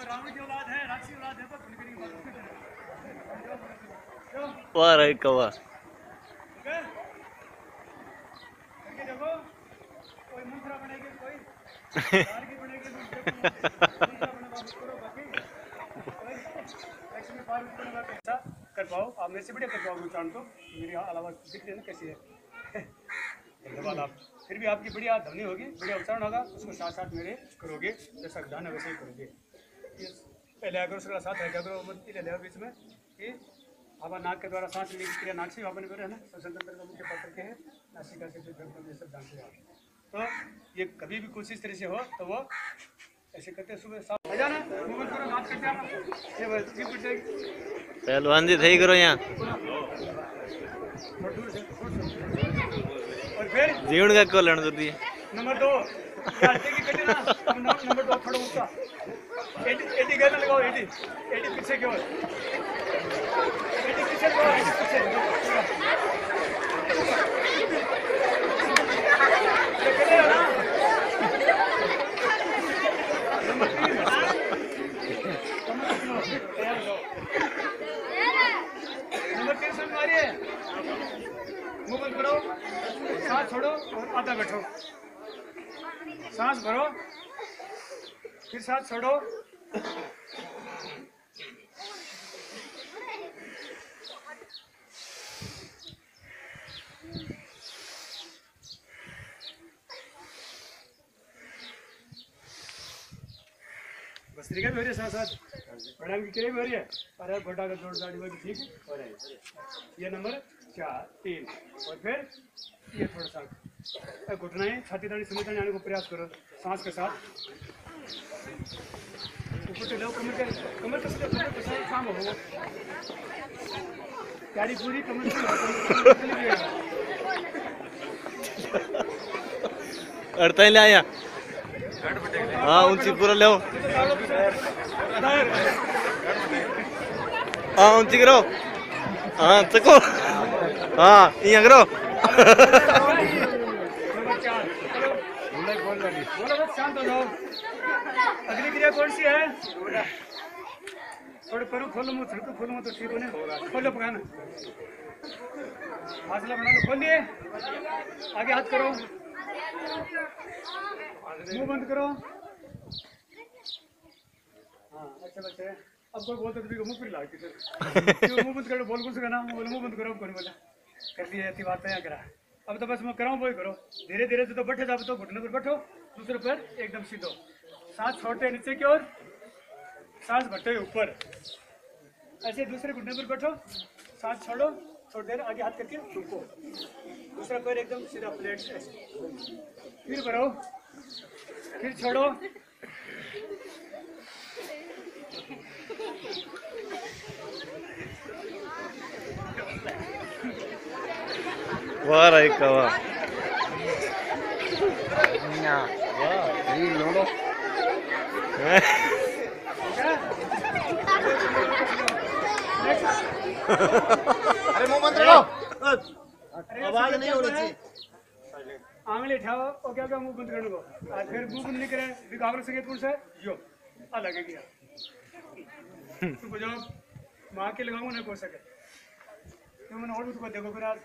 रावण की औलाद है, राक्षसी औलाद है, तो खुलकर की बात वाह रे कवा करके देखो। कोई मंत्रा बनेगी, कोई दाल की बनेगी, मंत्रा बना बाबू करो बाकी कोई एक्चुअली बार बनेगा कैसा कर पाओ आप मेरे से बढ़िया कर पाओगे उच्चारण तो मेरी आवाज दिखती है ना कैसी है। धन्यवाद आप फिर भी आपकी बढ़िया ध्वनि होगी, बढ़िया उच्चारण होगा, उसको साथ साथ मेरे करोगे जैसा विधान है वैसे ही करोगे। पहले अगर उसका साथ है करो मत ले ले बीच में कि हवा नाक के द्वारा सांस लेने की क्रिया नाक से अपन है ना श्वसन तंत्र का मुख्य पात्र के है नासिका से ये सब जानते हैं। तो ये कभी भी कोशिश तरह से हो तो वो ऐसे करते सुबह साफ हो जाना मूवमेंट करो नाक कट जाना ये पहलवान जी सही करो यहाँ और फिर जीवन का को लेना जरूरी है। नंबर 2 की कटे ना नंबर 2 थोड़ा ऊंचा 80 गैलन लगाओ 80 पीछे की ओर 80 पीछे की ओर पीछे नंबर 3 से मारिए मुंह बंद करो सांस छोड़ो और आधा बैठो सांस भरो फिर सांस छोड़ो भस्त्रिका भी हो रही है साथ साथ प्रणाम की क्रिया भी हो रही है और घोटा का जोड़ दाढ़ी वाली ठीक हो रहा है। ये नंबर 4 3 और फिर ये थोड़ा सा घुटनाएं छाती दाढ़ी समेत आने को प्रयास करो सांस के साथ ऊपर से लो कमर के साथ काम हो प्यारी पूरी कमर से अड़ता ही ले आया हाँ ऊंची पूरा ले हाँ ऊंची करो हाँ चको हाँ यहाँ करो शांत हो जाओ। अगली क्रिया कौन सी है थोड़े करो खोलो मुँह छिड़को खोलो मुँह तो ठीक होने खोलो पकाना फासला बना लो खोलिए आगे हाथ करो मुंह बंद करो हाँ अच्छा बच्चे अब कोई बोलते तो मुंह पर लागती सर मुंह बंद करो बोल कुछ ना मुंह बंद करो कौन बोला कर दिए ऐसी बात तैयार करा अब तो बस मैं कराऊँ वही करो धीरे धीरे से तो बैठे जाओ तो घुटने पर बैठो दूसरे पर एकदम सीधो सांस छोड़ते नीचे की ओर सांस भरते ऊपर ऐसे दूसरे घुटने पर बैठो सांस छोड़ो थोड़ी देर आगे हाथ करके रुको दूसरा पैर एकदम सीधा प्लेट से फिर भरो फिर छोड़ो वाह रे कवा अरे मुंह बंद रखो आवाज नहीं होनी चाहिए आंगली उठाओ और क्या क्या मुंह बंद करने को और फिर मुंह बंद नहीं करे विकाग्र संगीत कौन सा है यो अलग है क्या तुमको जो माँ के लगाऊंगा ना कोई सके तो मैंने और भी तुमको देखो फिर आज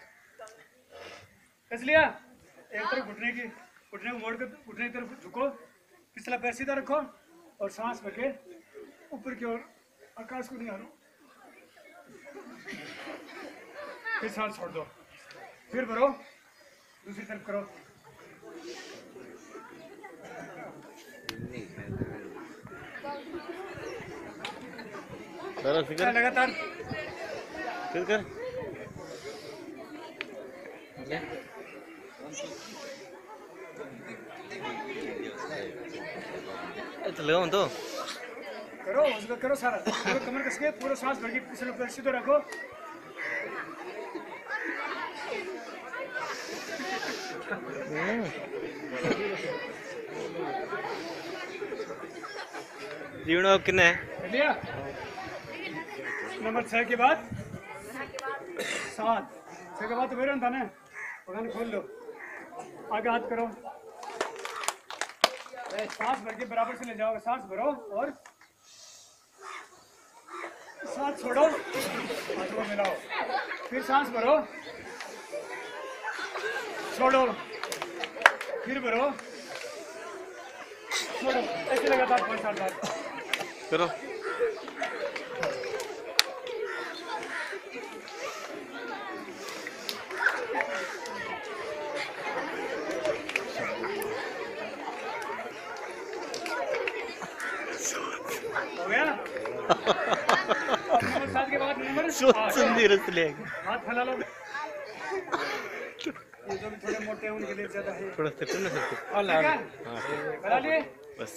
इसलिए एक तरफ घुटने को मोड़ कर घुटने की तरफ झुको पिछला पैर सीधा रखो और सांस भरके ऊपर की ओर आकाश को निहारो फिर सांस छोड़ दो फिर भरो दूसरी तरफ करो लगातार फिर कर लगाओ तो करो उसको करो सारा पूरा कमर कस के पूरा सांस भर के पिछले पैर सीधे रखो जीवन कितने लिया नंबर 6 के बाद 7 6 के बाद तो मेरे था ना पकान खोल लो आगे हाथ करो सांस भर के बराबर से ले जाओ सांस भरो और सांस छोड़ो, हाथों को मिलाओ, फिर सांस भरो, छोड़ो, फिर भरो, छोड़ो, ऐसे लगातार 5-7 बार करो। हो गया? नंबर 7 के बाद नंबर 8 हाथ फैला लो। ये जो भी थोड़े मोटे हैं उनके लिए ज्यादा है। थोड़ा से करना सकते। ठीक है? फैला लिए? बस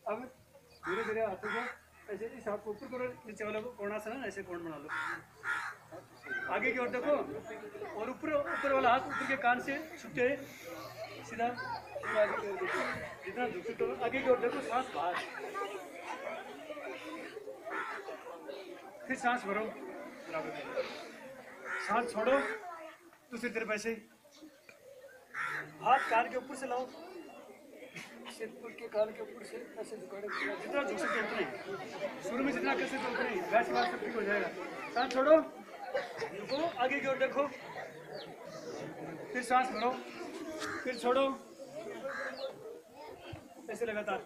अब धीरे धीरे हाथों को ऐसे इस हाथ को ऊपर करो, नीचे वाले को कोणासन है, ऐसे कोण बना लो। आगे की ओर देखो और ऊपर ऊपर वाला हाथ ऊपर के कान से छूटे सीधा आगे की ओर देखो, जितना झुक सकते हो आगे की ओर देखो, सांस बाहर, फिर सांस भरो, सांस छोड़ो, दूसरी तरफ ऐसे हाथ कान के ऊपर से लाओ, सिर के कान के ऊपर से ऐसे झुकाने, जितना झुक सकते उतना ही, शुरू में जितना कर सकते उतना ही, वैसे बात सब ठीक हो जाएगा। सांस छोड़ो, रुको, आगे की ओर देखो, फिर सांस भरो, फिर छोड़ो, ऐसे लगातार।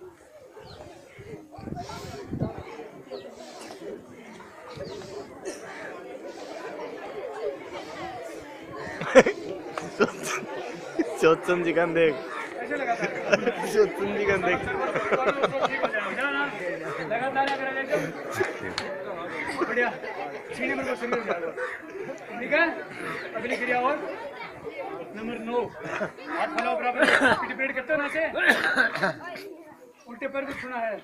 चौथम जी का देख, ऐसे लगातार चौथम जी का देख। ठीक हो जाएगा ना, लगातार अगर एकदम बढ़िया छीने में शरीर हो जाएगा। ठीक है, अगली क्रिया और नंबर 9, हाथ फैलाओ बराबर, पीठ पेड़ करते हो ना ऐसे, उल्टे पैर को छूना है,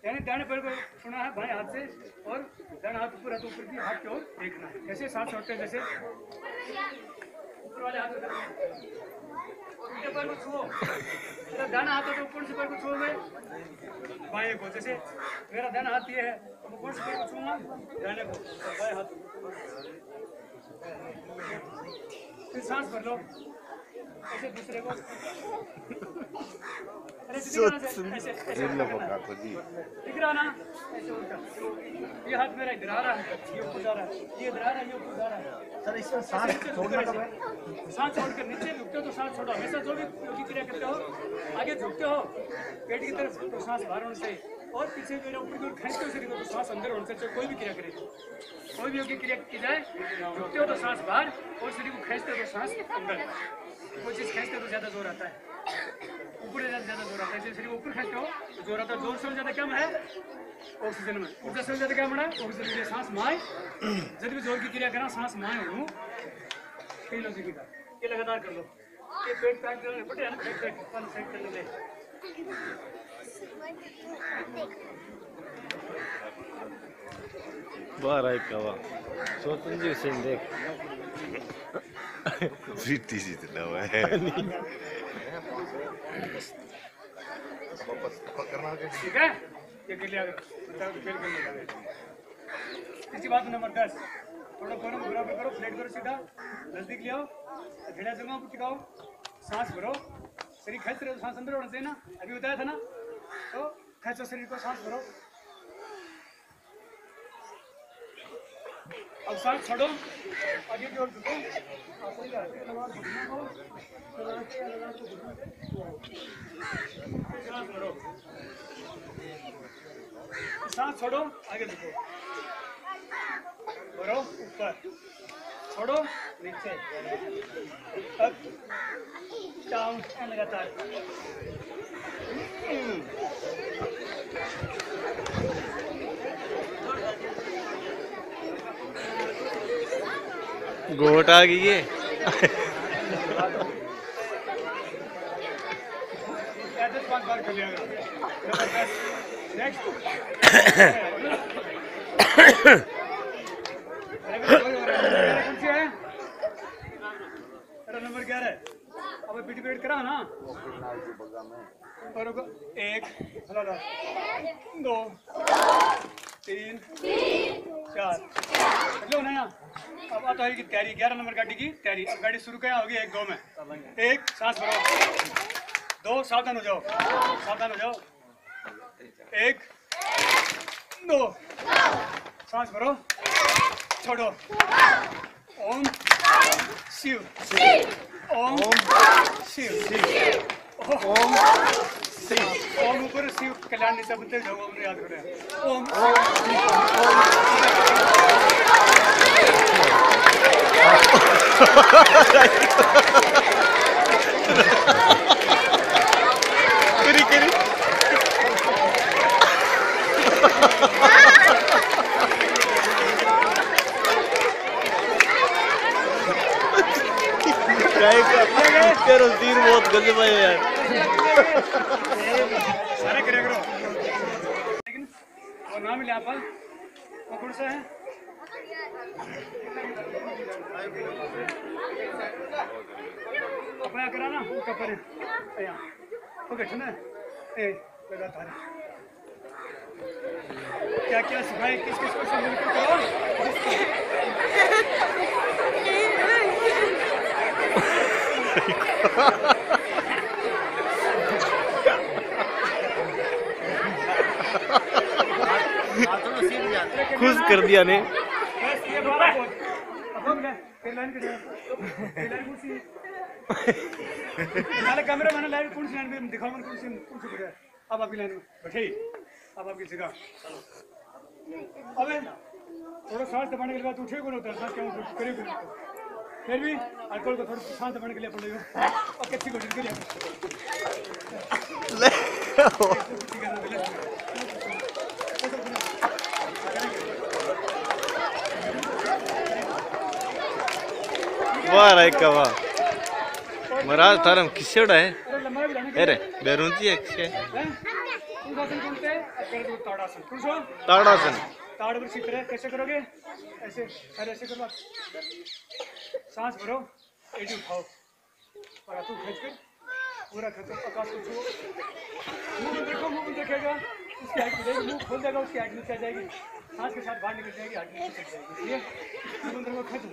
यानी दाहिने पैर को छूना है बाएं हाथ से, और दाहिना हाथ ऊपर की हाथ की ओर देखना है। कैसे सांस छोड़ते हैं, जैसे ऊपर वाले हाथ को उल्टे पैर को छुओ, तो दाहिना हाथ हो तो कौन से पैर को छुओगे, बाएं को, जैसे मेरा दाहिना हाथ ये है तो कौन से पैर को छूऊंगा, दाहिने को, बाएं हाथ। फिर सांस भर लो, ऐसे दूसरे को, अरे दिख रहा ना, ऐसे उल्टा, ये हाथ मेरा इधर आ रहा है, ये ऊपर जा रहा है, ये इधर आ रहा है, ये ऊपर जा रहा है। सर इसमें सांस छोड़ना कब है? सांस छोड़कर नीचे झुकते हो तो सांस छोड़ो, हमेशा जो भी योगी क्रिया करते हो आगे झुकते हो पेट की तरफ तो सांस बाहर होनी चाहिए, और पीछे जो ऊपर की ओर खींचते हो शरीर को तो सांस अंदर होनी चाहिए। कोई भी क्रिया करे, कोई भी योगी क्रिया की जाए, झुकते हो तो सांस बाहर और शरीर को खींचते हो तो सांस अंदर। कोई चीज़ खींचते हो तो ज़्यादा जोर आता है, ऊपर ज़्यादा जोर आता है, शरीर को ऊपर खींचते हो तो जोर आता है। जोर से ज़्यादा कम है ऑक्सीजन में, ऊर्जा से ज़्यादा क्या बना ऑक्सीजन के लिए सांस माए, जब भी जोर की क्रिया करा सांस माए हो कई लोग की का ये लगातार कर लो। ये पेट पैक करने बटे पेट पैक अपन सेट कर ले। बाहर आई कवा चौथम जी से देख। सीटी सी तो है ठीक है, ये कर लिया, फेल कर लिया। इसी बात नंबर 10, थोड़ा कोने को बराबर करो, फ्लैट करो, सीधा नजदीक ले आओ, भेड़ा जगह पर टिकाओ, सांस भरो, शरीर खींच रहे हो, सांस अंदर होना चाहिए ना, अभी बताया था ना, तो खींचो शरीर को, सांस भरो, अब सांस छोड़ो, आगे की ओर झुको, सांस भरो, सांस छोड़ो, आगे झुको, भरो ऊपर, छोड़ो नीचे, अप डाउन, लगातार। गोट आ गई है। नंबर 11 अब पीटी पीरियड करा ना, और 1 2 3 4 लो नया। अब आता है कि तैयारी 11 नंबर गाड़ी की तैयारी। अब गाड़ी शुरू क्या होगी 1 2 में, 1 सांस भरो, 2 सावधान हो जाओ, सावधान हो जाओ, 1 2 सांस भरो, छोड़ो। ओम शिव, ओम शिव, ओम शिव, ओम ऊपर शिव कल्याण निशा बनते जाओ। ओम याद करो। ओम करी करी करो तीर बहुत गंदे भाई यार। सारे करे करो, लेकिन वो नाम मिले आप वो कौन सा है? अपना करा ना उसका पर ओके सुना ए लगातार क्या क्या सिखाए, किस किस को सब मिलकर करो। खुश कर दिया ने। बस ये बात अब ले फिर लाइन कुर्सी नाले कैमरा मैंने लाइन कौन सी लाइन में दिखाओ, मैंने कौन सी बैठा है। अब आपकी लाइन में बैठे, अब आपकी जगह। अबे थोड़ा सांस दबाने के बाद उठे को होता है, सांस क्या करे को फिर भी अल्कोहल को थोड़ा सांस दबाने के लिए पड़ेगा और कैसी कोशिश करिए। वाह राय का वाह महाराज थारम किसड़ा है। अरे लंबा भी लाने अरे बेरुंची है किसे आसन बोलते हैं। अगर तो ताड़ासन कुछ ताड़ासन ताड़ पर सीख रहे कैसे करोगे? ऐसे अरे ऐसे करो, सांस भरो, एडी उठाओ और हाथों खींच कर पूरा खींचो, आकाश को छुओ। मुंह में देखो, मुंह में देखेगा उसकी हाइट मिलेगी, मुंह खोल देगा उसकी हाइट नीचे आ जाएगी, सांस के साथ बाहर निकल जाएगी, हाइट नीचे चल जाएगी। इसलिए मुंह अंदर को खींचो,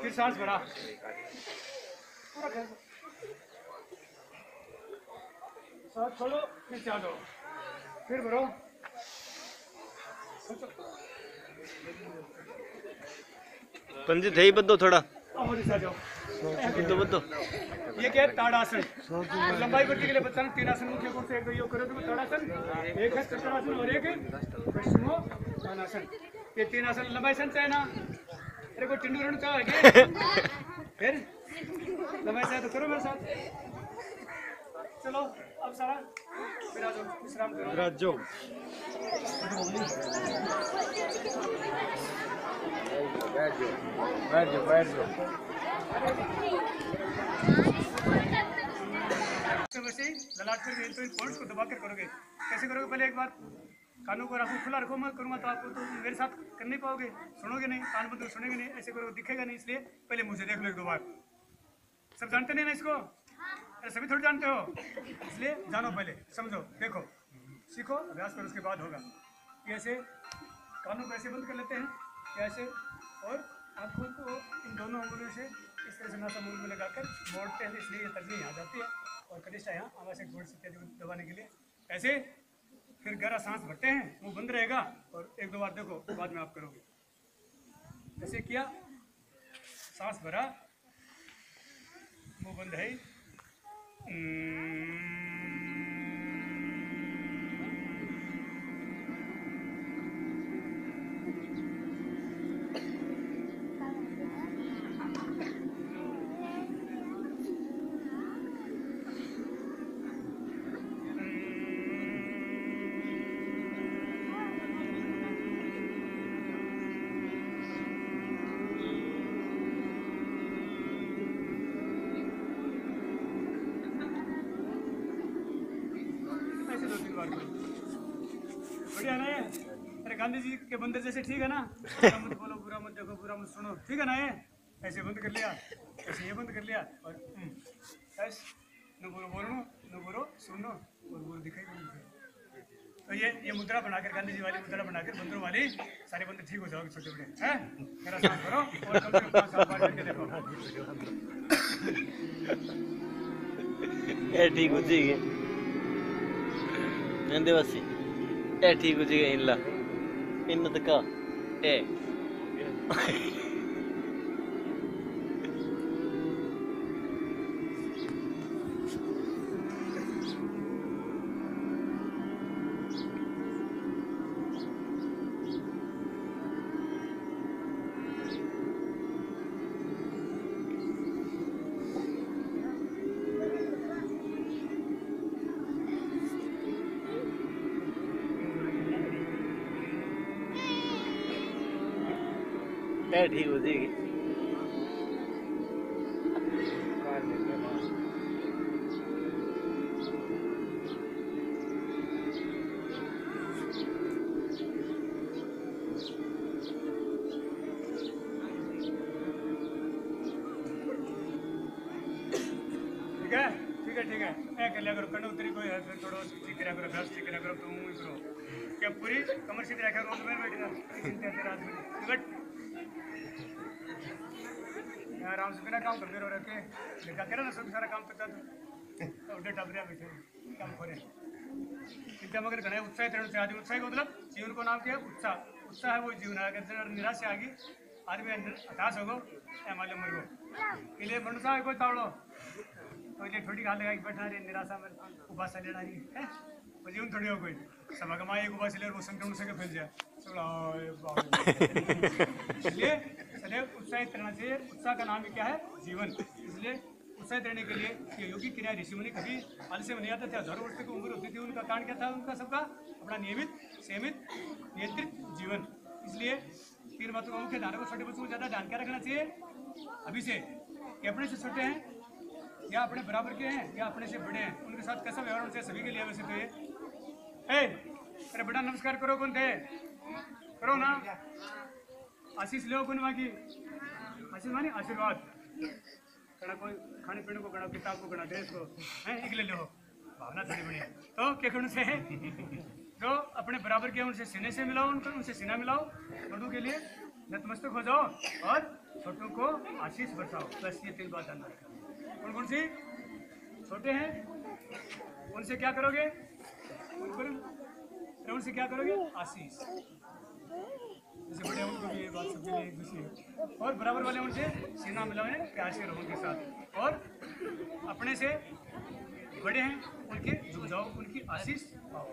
फिर सांस भरा पूरा खींचो, सांस छोड़ो, नीचे आ जाओ, फिर भरो, पंजित है ही बदो थोड़ा अब नीचे आ जाओ। बदो बदो ये क्या है? ताड़ासन। लंबाई बढ़ने के लिए बताना, 3 आसन मुख्य कौन से? एक दो योग करो तो ताड़ासन, एक है चक्रासन और एक विष्णुआसन। ये 3 आसन लंबाई सन चाहे ना, अरे कोई टिंडू रण चाहे क्या? फिर लंबाई चाहे तो करो मेरे साथ। चलो अब सारा फिर आ जाओ, विश्राम करो। राजो बैठ जाओ वैसे ही ललाट पर इन पॉइंट्स को दबा कर करोगे। कैसे करोगे? पहले एक बार कानों को रखो, खुला रखो, मैं करूँगा तो आपको तो मेरे साथ कर नहीं पाओगे, सुनोगे नहीं, कान बंद सुनेंगे नहीं, ऐसे करोगे दिखेगा नहीं। इसलिए पहले मुझे देख लो 1-2 बार। सब जानते नहीं ना इसको? अरे सभी थोड़ी जानते हो, इसलिए जानो, पहले समझो, देखो, सीखो, अभ्यास करो, उसके बाद होगा। ये ऐसे कानों को ऐसे बंद कर लेते हैं, ऐसे, और आँखों को इन दोनों अंगुलियों से इस तरह से नासा मूल में लगाकर मोड़ते हैं, इसलिए ये तर्जनी यहाँ जाती है और कनिष्ठा यहाँ आवश्यक जोड़ सकते हैं दबाने के लिए। ऐसे फिर गहरा सांस भरते हैं, मुंह बंद रहेगा और 1-2 बार देखो, बाद में आप करोगे। ऐसे किया, सांस भरा, मुंह बंद है, बढ़िया ना? अरे गांधी जी के बंदर जैसे, ठीक है ना? बुरा मत बोलो, बुरा मत देखो, बुरा मत सुनो, ठीक है ना? ये ऐसे बंद कर लिया, ऐसे ये बंद कर लिया, और ऐसे न बोलो बोलो, न बोलो सुनो, और बोलो दिखाई नहीं। तो ये मुद्रा बनाकर, गांधी जी वाली मुद्रा बनाकर बंदरों वाली, सारे बंदर ठीक हो जाओगे, छोटे बड़े हैं। मेरा साथ करो और कम से कम 5 साल बाद करके देखो। ये ठीक हो जाएगी। देवासी ए ठीक हो जाएगा इनला इन तक ए ठीक हो जाएगी ठीक है ए कर लिया करो कण्ण उतरी कोई है फिर थोड़ा ठीक करा करो ब्रश ठीक करा करो तुम ही करो क्या पूरी कमर सीधी रखा करो मैं बैठेगा चिंता तेरा आदमी बट आराम से बिना काम कर रहे रखे देखा करा ना सब सारा काम करता तो उधर टबरिया बैठे काम करे चिंता मगर घने उत्साह तेरे से आदमी उत्साह का मतलब जीवन को नाम क्या है उत्साह उत्साह है वो जीवन है अगर निराशा आ गई आदमी हताश होगो या मालूम मर गो के लिए मनुष्य है कोई तावड़ो तो ये थोड़ी हाल लगा बैठा रही निराशा में उपास लेना रही है वो जीवन थोड़ी हो कोई सब कमाई एक उपास ले वो संक्रमण से फैल जाए इसलिए सदैव उत्साहित रहना चाहिए उत्साह का नाम ही क्या है जीवन इसलिए उत्साहित रहने के लिए ये योगिक क्रिया ऋषि मुनि कभी आलस्य में नहीं आते थे हजारों वर्ष की उम्र होती थी उनका कारण क्या था उनका सबका अपना नियमित सीमित नियंत्रित जीवन इसलिए तीन बातों का मुख्य ध्यान को छोटे बच्चों को ज़्यादा ध्यान क्या रखना चाहिए अभी से कि अपने से छोटे हैं या अपने बराबर के हैं या अपने से बड़े हैं उनके साथ कैसा व्यवहार होना चाहिए सभी के लिए वैसे तो ये अरे बेटा नमस्कार करो कौन थे करो ना आशीष लो कौन मांगी आशीष मानी आशीर्वाद कड़ा कोई खाने पीने को कड़ा किताब को कड़ा ड्रेस को हैं एक ले लो भावना थोड़ी बढ़िया तो क्या करना से जो अपने बराबर के उनसे सीने से मिलाओ उनको उनसे सीना मिलाओ छोटों के लिए नतमस्तक हो जाओ और छोटों को आशीष बरसाओ बस ये तीन बात ध्यान रखना कौन कौन सी छोटे हैं उनसे क्या करोगे उनसे क्या करोगे आशीष जैसे बड़े उनको भी ये बात सबके लिए एक दूसरी और बराबर वाले उनसे सीना मिलाओ प्यार से रहो उनके साथ और अपने से बड़े हैं उनके झुक जाओ उनकी आशीष पाओ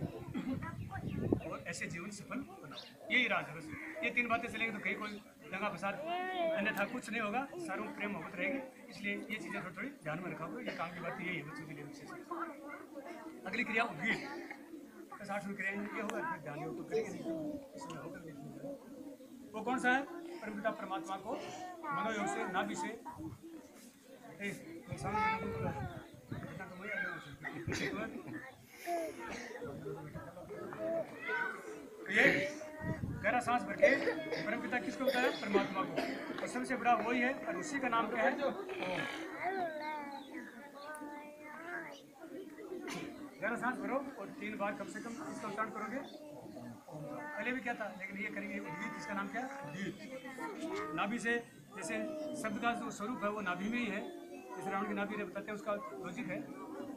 और ऐसे जीवन सफल बनाओ यही राज है बस ये तीन बातें चलेंगी तो कहीं कोई दंगा फसाद अन्यथा कुछ नहीं होगा सारों प्रेम मोहब्बत रहेगी इसलिए ये चीज़ें थोड़ी थोड़ी ध्यान में रखा होगा ये काम की बात यही है बच्चों के लिए विशेष अगली क्रिया उद्गीत बस 8 क्रिया ये होगा फिर ध्यान योग तो करेंगे नहीं इसमें होगा वो कौन सा है परमपिता परमात्मा को मनोयोग से नाभि से ये गहरा सांस भर के परमपिता किसको होता है परमात्मा को और सबसे बड़ा वही है और उसी का नाम क्या है ओम गहरा सांस भरो और 3 बार कम से कम इसका उच्चारण करोगे पहले भी क्या था लेकिन ये करेंगे उद्गीत इसका नाम क्या है उद्गीत नाभि से जैसे शब्द का जो स्वरूप है वो नाभि में ही है जैसे रावण की नाभि बताते हैं उसका लॉजिक है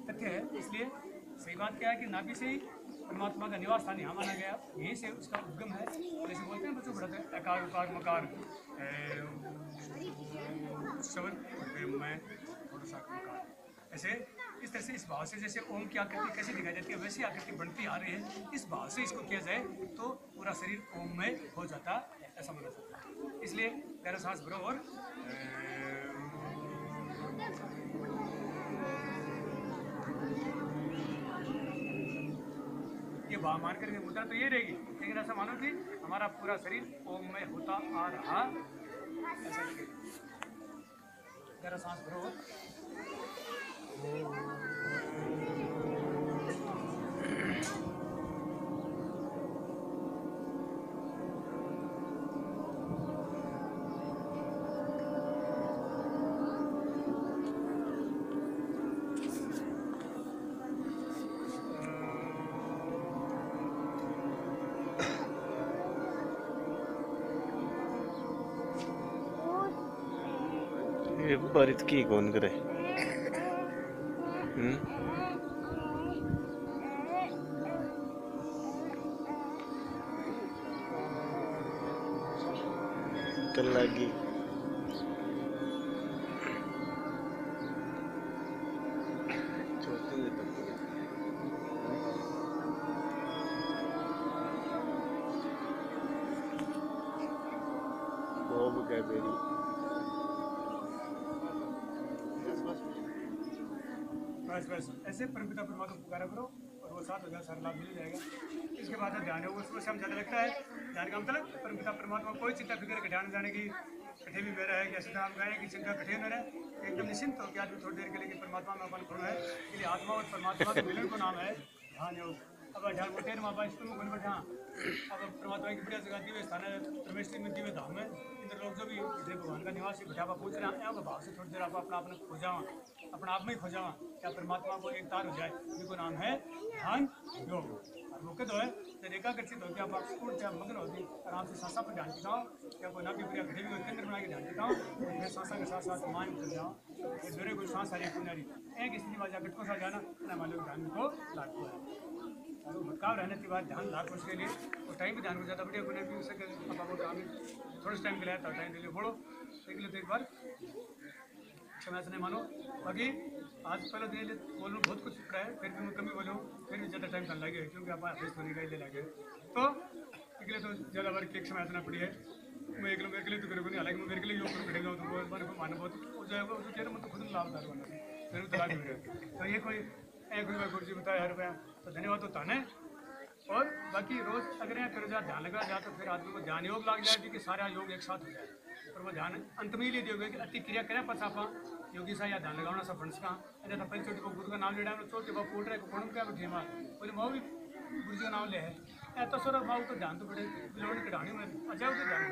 तथ्य है इसलिए सही बात क्या है कि नाभि से ही परमात्मा का निवास स्थान यहाँ माना गया यहीं से उसका उद्गम है जैसे बोलते हैं बच्चों पढ़ाते हैं अकार उकार मकार शब्द मैं थोड़ा सा मकार ऐसे इस तरह से इस भाव से जैसे ओम की आकृति कैसे दिखाई जाती है वैसी आकृति बढ़ती आ रही है इस भाव से इसको किया जाए तो पूरा शरीर ओममय हो जाता है ऐसा माना जाता है इसलिए गहरा सांस भरो और ये भाव मान करके मुद्रा तो ये रहेगी लेकिन ऐसा मानो कि हमारा पूरा शरीर ओममय होता आ रहा ऐसा लगेगा गहरा सांस भरो ये बारित की कौन करे निकल लगी। बस बस ऐसे परमपिता परमात्मा को पुकारा करो और वो साथ हो जाए, सारा लाभ मिल जाएगा। इसके बाद ध्यान होगा, उसमें से हम ज़्यादा लगता है ध्यान का मतलब परमपिता परमात्मा कोई चिंता फिक्र घटाने जाने की कठे भी मेरा है कि ऐसे हम गाएं कि चिंता कठे न रहे, एकदम निश्चिंत हो गया थोड़ी देर के लिए परमात्मा में अपन खड़ो है। इसलिए आत्मा और परमात्मा के मिलन को नाम है ध्यान योग। अब ध्यान को तेर मापा इसको गुण बैठा अब परमात्मा की बढ़िया जगह दिव्य स्थान है, परमेश्वर में दिव्य धाम है। इंद्र लोग जो भी भगवान का निवास बिठावा पूछ रहे हैं भाव से थोड़ी देर आप अपना अपने खो जावा, अपना आप में ही खो जावा, क्या परमात्मा को एक तार हो जाए, जिसको नाम है ध्यान योग। और मुख्य तो है जब एकाग्रचित होकर आप पूर्ण क्या मग्न होती आराम से सांसा पर ध्यान टिकाओ, क्या कोई नाभि क्रिया घटे भी केंद्र बना के ध्यान टिकाओ, फिर सांसा के साथ साथ मान कर जाओ, फिर मेरे कोई सांस आ रही पुनारी एक स्थिति में जाकर को सा जाना ना मालूम ध्यान को लागू है। और भटकाव रहने के बाद ध्यान लाख उसके लिए और टाइम भी ध्यान को ज़्यादा बढ़िया बने भी उसे पापा काम थोड़े टाइम के लिए आता टाइम के लिए बोलो एक लिए तो एक बार क्षमा से नहीं मानो। बाकी आज पहले दिन बोलूँ बहुत कुछ पड़ा है, फिर भी मैं कमी बोलूँ फिर भी ज़्यादा टाइम लगे क्योंकि आप फेस होने का लगे तो एक लिए तो ज़्यादा बार की क्षमा इतना पड़ी है। मैं एक मेरे के लिए तो मेरे को नहीं, हालांकि मैं मेरे के लिए योग करूँ घटेगा तो मेरे को मानना बहुत हो जाएगा, उसको कह रहा मैं तो खुद लाभदार बना मेरे को लाभ मिल तो ये कोई गुरु जी बताया रुपया तो धन्यवाद होता है। और बाकी रोज अगर यहाँ कर जा ध्यान लगा जाए तो फिर आदमी को ध्यान योग लग जाए कि सारा योग एक साथ हो जाए। और वो ध्यान अंत में लिए दियोगे कि अति क्रिया करें पस आप योगी सा या ध्यान लगाना सा फंड्स का अरे तो पहले छोटे को गुरु का नाम लेना छोटे बाप पूट रहे को कौन क्या बैठे माँ बोले माँ भी गुरु जी का नाम ले है तो सर बाबू तो ध्यान तो बड़े लोग कढ़ाने में अच्छा तो ध्यान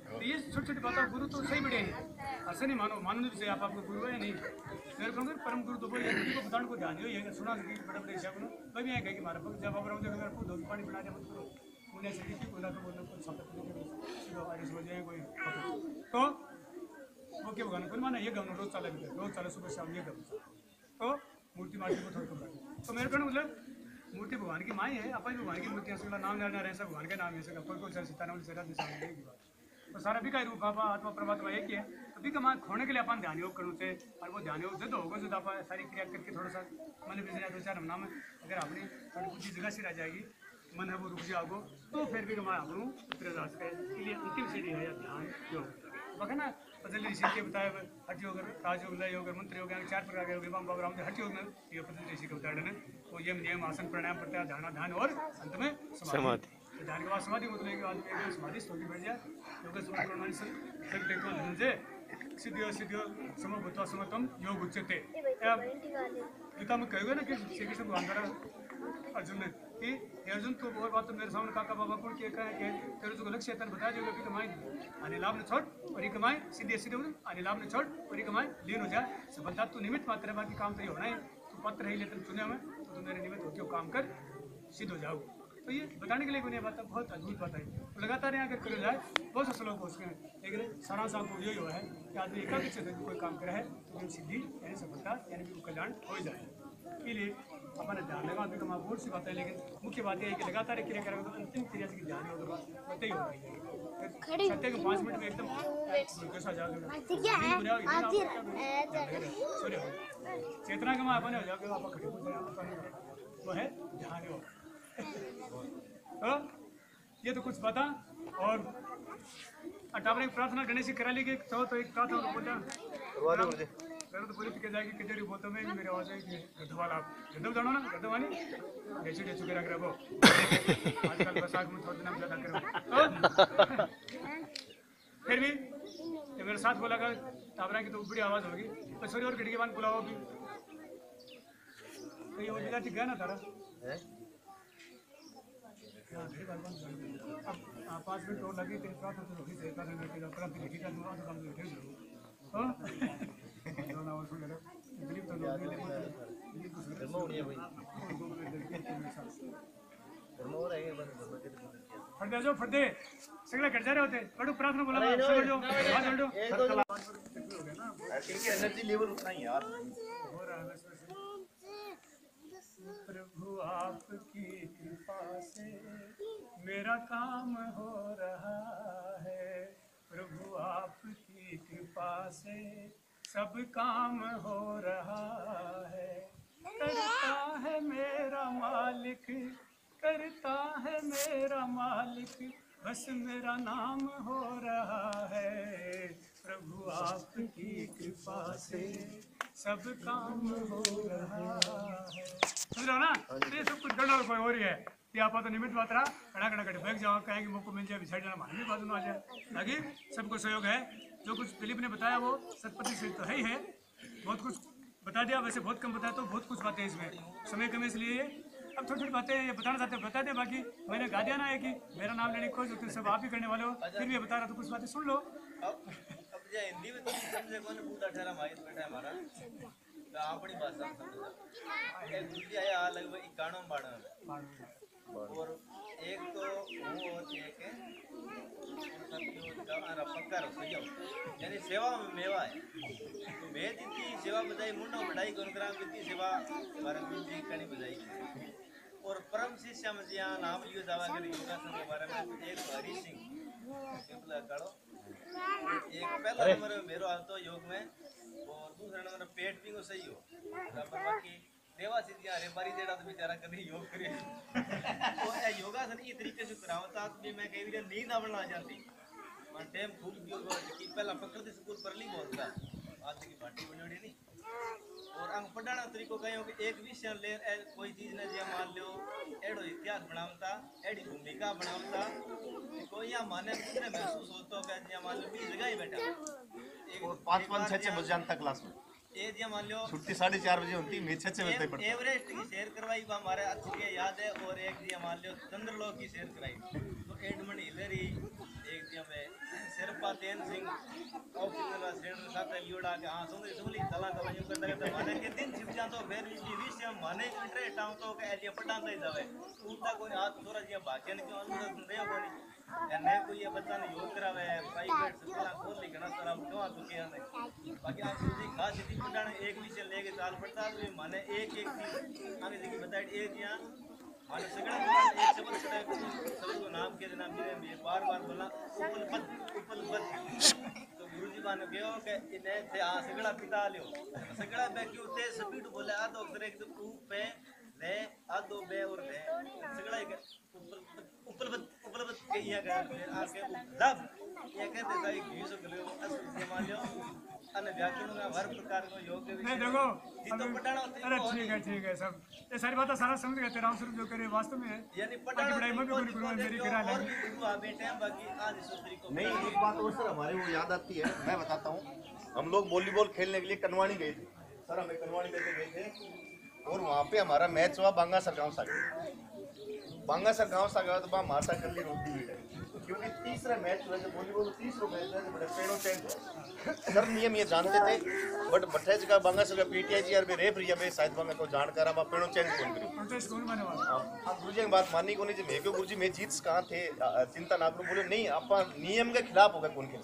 तो ये छोटी छोटी बातें गुरु तो सही बड़े हैं, ऐसे नहीं मानो मानो नहीं आप आपको गुरु है नहीं मेरे को परम गुरु तो बोले को बताने को ध्यान ही है सुना सके बड़े बड़े हिसाब में मैं भी कहे कि मारा जब आप रहो मेरे को धोती पानी पिला दे मत करो उन्हें से किसी को ना तो बोलना कोई सीधा आगे समझ जाए कोई तो वो क्या होगा कोई माना ये गम रोज चले सुबह शाम ये गम तो मूर्ति मार्टी को थोड़ा कम तो मेरे को मतलब मूर्ति भगवान की माई है अपन भगवान की मूर्ति है नाम लेना रहे सब भगवान के नाम है कोई कोई सीताराम सीता तो सारा भी का रूप बाबा आत्मा परमात्मा एक ही है। तो भी कमा खोने के लिए अपन ध्यान योग करूँ से और वो ध्यान योग से तो होगा जो आप सारी क्रिया करके थोड़ा सा मन में दो चार नाम अगर आपने थोड़ी कुछ जगह से रह जाएगी मन है वो रुक जाओगे तो फिर भी कमा आपू प्रयास के लिए अंतिम सीढ़ी है ध्यान योग बखा ना पतंजलि ऋषि के बताया हठ योग राजयोग लय योग मंत्र योग चार प्रकार के योग बाबा रामदेव हठ योग में ये पतंजलि ऋषि के उदाहरण है वो यम नियम आसन प्राणायाम प्रत्याहार ध्यान और अंत में समाधि। ध्यान के बाद समाधि मतलब आदमी समाधि स्तोत्र बैठ जाए योग समाधि से सिद्धियो सिद्धियो समभूत्वा समत्वम योग उच्यते। गीता में कहेगा ना कि श्री कृष्ण भगवान द्वारा अर्जुन ने कि अर्जुन तो और बात तो मेरे सामने काका बाबा कौन किया कहे तेरे जो लक्ष्य है बता देगा कि कमाई आने लाभ न छोड़ और ये कमाई सीधे सीधे आने लाभ न छोड़ और ये कमाई लीन हो जाए सफलता तो निमित्त मात्र है बाकी काम तो ये होना है तो पत्र है लेकिन चुने हमें तो तुम मेरे निमित्त होकर काम कर सिद्ध हो जाओ। तो ये बताने के लिए कोई नहीं बात बहुत अद्भुत बात है तो लगातार यहाँ अगर कर जाए बहुत से श्लोक हो उसके लेकिन सारांश आपको यही हुआ है कि आदमी एकाग्र से कोई काम करे है तो सिद्धि यानी सफलता यानी कल्याण हो जाए। इसलिए अपना ध्यान लगा अभी कमा बहुत सी बात है लेकिन मुख्य बात यह है कि लगातार क्रिया करेंगे तो अंतिम क्रिया से ध्यान होगा होते ही होगा सत्य को 5 मिनट में एकदम कैसा जाएगा चेतना का अपने हो जाओगे आप खड़े हो वो है ध्यान योग। ये तो कुछ बता और अटावरे प्रार्थना गणेश जी करा ली गई तो एक प्रार्थना बोलता मेरे तो पूरी टिके जाएगी किधर बोलता मैं मेरे आवाज है कि गधवाल आप गधव जानो ना गधवानी डेचू डेचू के रख रखो आजकल बैसाख में थोड़े दिन ज्यादा करो फिर भी ये मेरे साथ बोला का टावरा की तो बड़ी आवाज होगी तो सॉरी और खिड़की बांध बुलाओ अभी तो ये वो जगह ठीक है ना तारा अब 5 मिनट और लगे तो प्रार्थना तो होगी से करने के लिए प्रार्थना लिखी का दुआ तो काम बैठे हो दोनों और सुन ले दिलीप तो लोग ले दिलीप तो धर्म होनी है भाई धर्म हो रहा है बंद फट जाओ फट दे सगला कट जा रहे होते बड़ो प्रार्थना बोला समझ लो हाथ जोड़ो ठीक है एनर्जी लेवल उतना ही यार हो रहा है प्रभु आपकी कृपा से मेरा काम हो रहा है। प्रभु आपकी कृपा से सब काम हो रहा है। करता है मेरा मालिक, करता है मेरा मालिक, बस मेरा नाम हो रहा है। प्रभु आपकी कृपा से सब काम हो रहा है। समझ रहे हो ना? तो ये सब कुछ गड़बड़ कोई हो रही है कि आप तो निमित्त मात्रा खड़ा खड़ा बैठ जाओ, कहेंगे मौको मिल जाए साइड जाना, हमारे बात आ जाए, ताकि सबको सहयोग है। जो कुछ दिलीप ने बताया वो सतपति से तो है ही है, बहुत कुछ बता दिया, वैसे बहुत कम बताया, तो बहुत कुछ बातें इसमें समय कम, इसलिए अब थोड़ी थोड़ी बातें ये बताना चाहते हो बता दे। बाकी मैंने गा दिया ना है कि मेरा नाम लेने की कोई जरूरत नहीं, सब आप ही करने वाले हो, फिर भी ये बता रहा तो कुछ बातें सुन लो। अब जो हिंदी में तो समझे कौन पूरा ठहरा माइक बैठा है हमारा तो अपनी भाषा में समझा। एक दूसरी आया आ लगभग 91 92 और एक तो वो और एक है पक्का रसोईया यानी सेवा में मेवा है। तो मैं जितनी सेवा बजाई मुंडो बढ़ाई गुणग्राम जितनी सेवा हमारे गुरु जी कड़ी बजाई। और परम शिष्य में यहाँ नाम लियो जावा कर योगासन के बारे में एक हरी सिंह करो, एक पहला नंबर मेरो आता योग में और दूसरा नंबर पेट भी को सही हो बराबर। बाकी देवा सिद्धियां रे बारी जेड़ा तो बेचारा कभी योग करे तो ए योगासन इस तरीके से करावता भी मैं कई बार नींद आवण आ जाती मन टाइम खूब योग की पहला प्रकृति स्कूल पर ली बोलता आज की पार्टी बनोड़ी नहीं। और अंग पढ़ाना तरीको कहो कि एक विषय ले कोई चीज ने जे मान लो एडो इतिहास बनावता एडी भूमिका बनावता कोई या माने दूसरे महसूस होतो कि जे मान लो 20 जगह ही बैठा और 5-5 6-6 बजे जानता क्लास में ए जे मान लो छुट्टी 4:30 बजे होती, मैं 6 बजे तक पढ़ता। एवरेस्ट की शेयर करवाई को हमारे अच्छे के याद है। और एक दिया मान लो चंद्रलोक की शेयर कराई तो एडमंड हिलरी एक दिया में शेरपा तेन सिंह ऑफिसर सेंटर साथ लियोड़ा के हां सुंदरी सुमली तला तला यूं करता करता माने के दिन छिप जा तो फिर भी विषय माने इंटरेस्ट आउ तो के जे पढ़ा दे जावे उठा कोई हाथ थोड़ा जिया भाग्यन क्यों अनुसार दे कोनी एने कोई ये बच्चा ने योग करावे प्राइवेट स्कूल खोल ली घना सारा क्यों तो के ने। बाकी आप सुधी खास सिटी पढ़ाने एक विषय लेके चाल पड़ता तो माने एक एक चीज आगे देखी बताई एक या माने सगड़ा एक शब्द से सभी को नाम के नाम मेरे बार-बार बोला उपलपत तो गुरुजी बाने कहो के इने से आ सगड़ा पिता लियो सगड़ा बे क्यों ते स्पीड बोले आ तो अक्षर एक तो पे ले आ दो बे और ले सगड़ा एक उपलपत के या कर आके उपलब्ध ये कहते सही यूज कर लो असली मान लो अन्य व्याकरण में हर प्रकार को योग नहीं देखो अरे ठीक है सब ये सारी बातें सारा समझ गए। राम स्वरूप जो करे वास्तव में है यानी बाकी पढ़ाई में भी कोई गुरु मेरी करा और लगी भी गुरु आ बैठे हैं बाकी आज सूत्री को नहीं, एक बात और सर हमारे वो याद आती है, मैं बताता हूँ। हम लोग वॉलीबॉल खेलने के लिए कनवानी गए थे सर, हमें कनवानी लेके गए थे और वहाँ पे हमारा मैच हुआ बांगासर गाँव सागर। बांगासर गाँव सागर तो वहाँ माता कर ली रोटी हुई है क्योंकि तीसरा मैच हुआ जब वॉलीबॉल तीसरा मैच हुआ बड़े पेड़ों चेंज सर नियम ये जानते थे बट बठेज का बांगासर का पीटीआई जी आर में रेफ रही है शायद बांगा को जानकार अब पेड़ों चेंज कौन करी प्रोटेस्ट कौन माने वाला आप गुरुजी की बात माननी को नहीं जी मैं क्यों गुरुजी मैं जीत कहाँ थे चिंता ना करो बोले नहीं आप नियम के खिलाफ होगा कौन खेल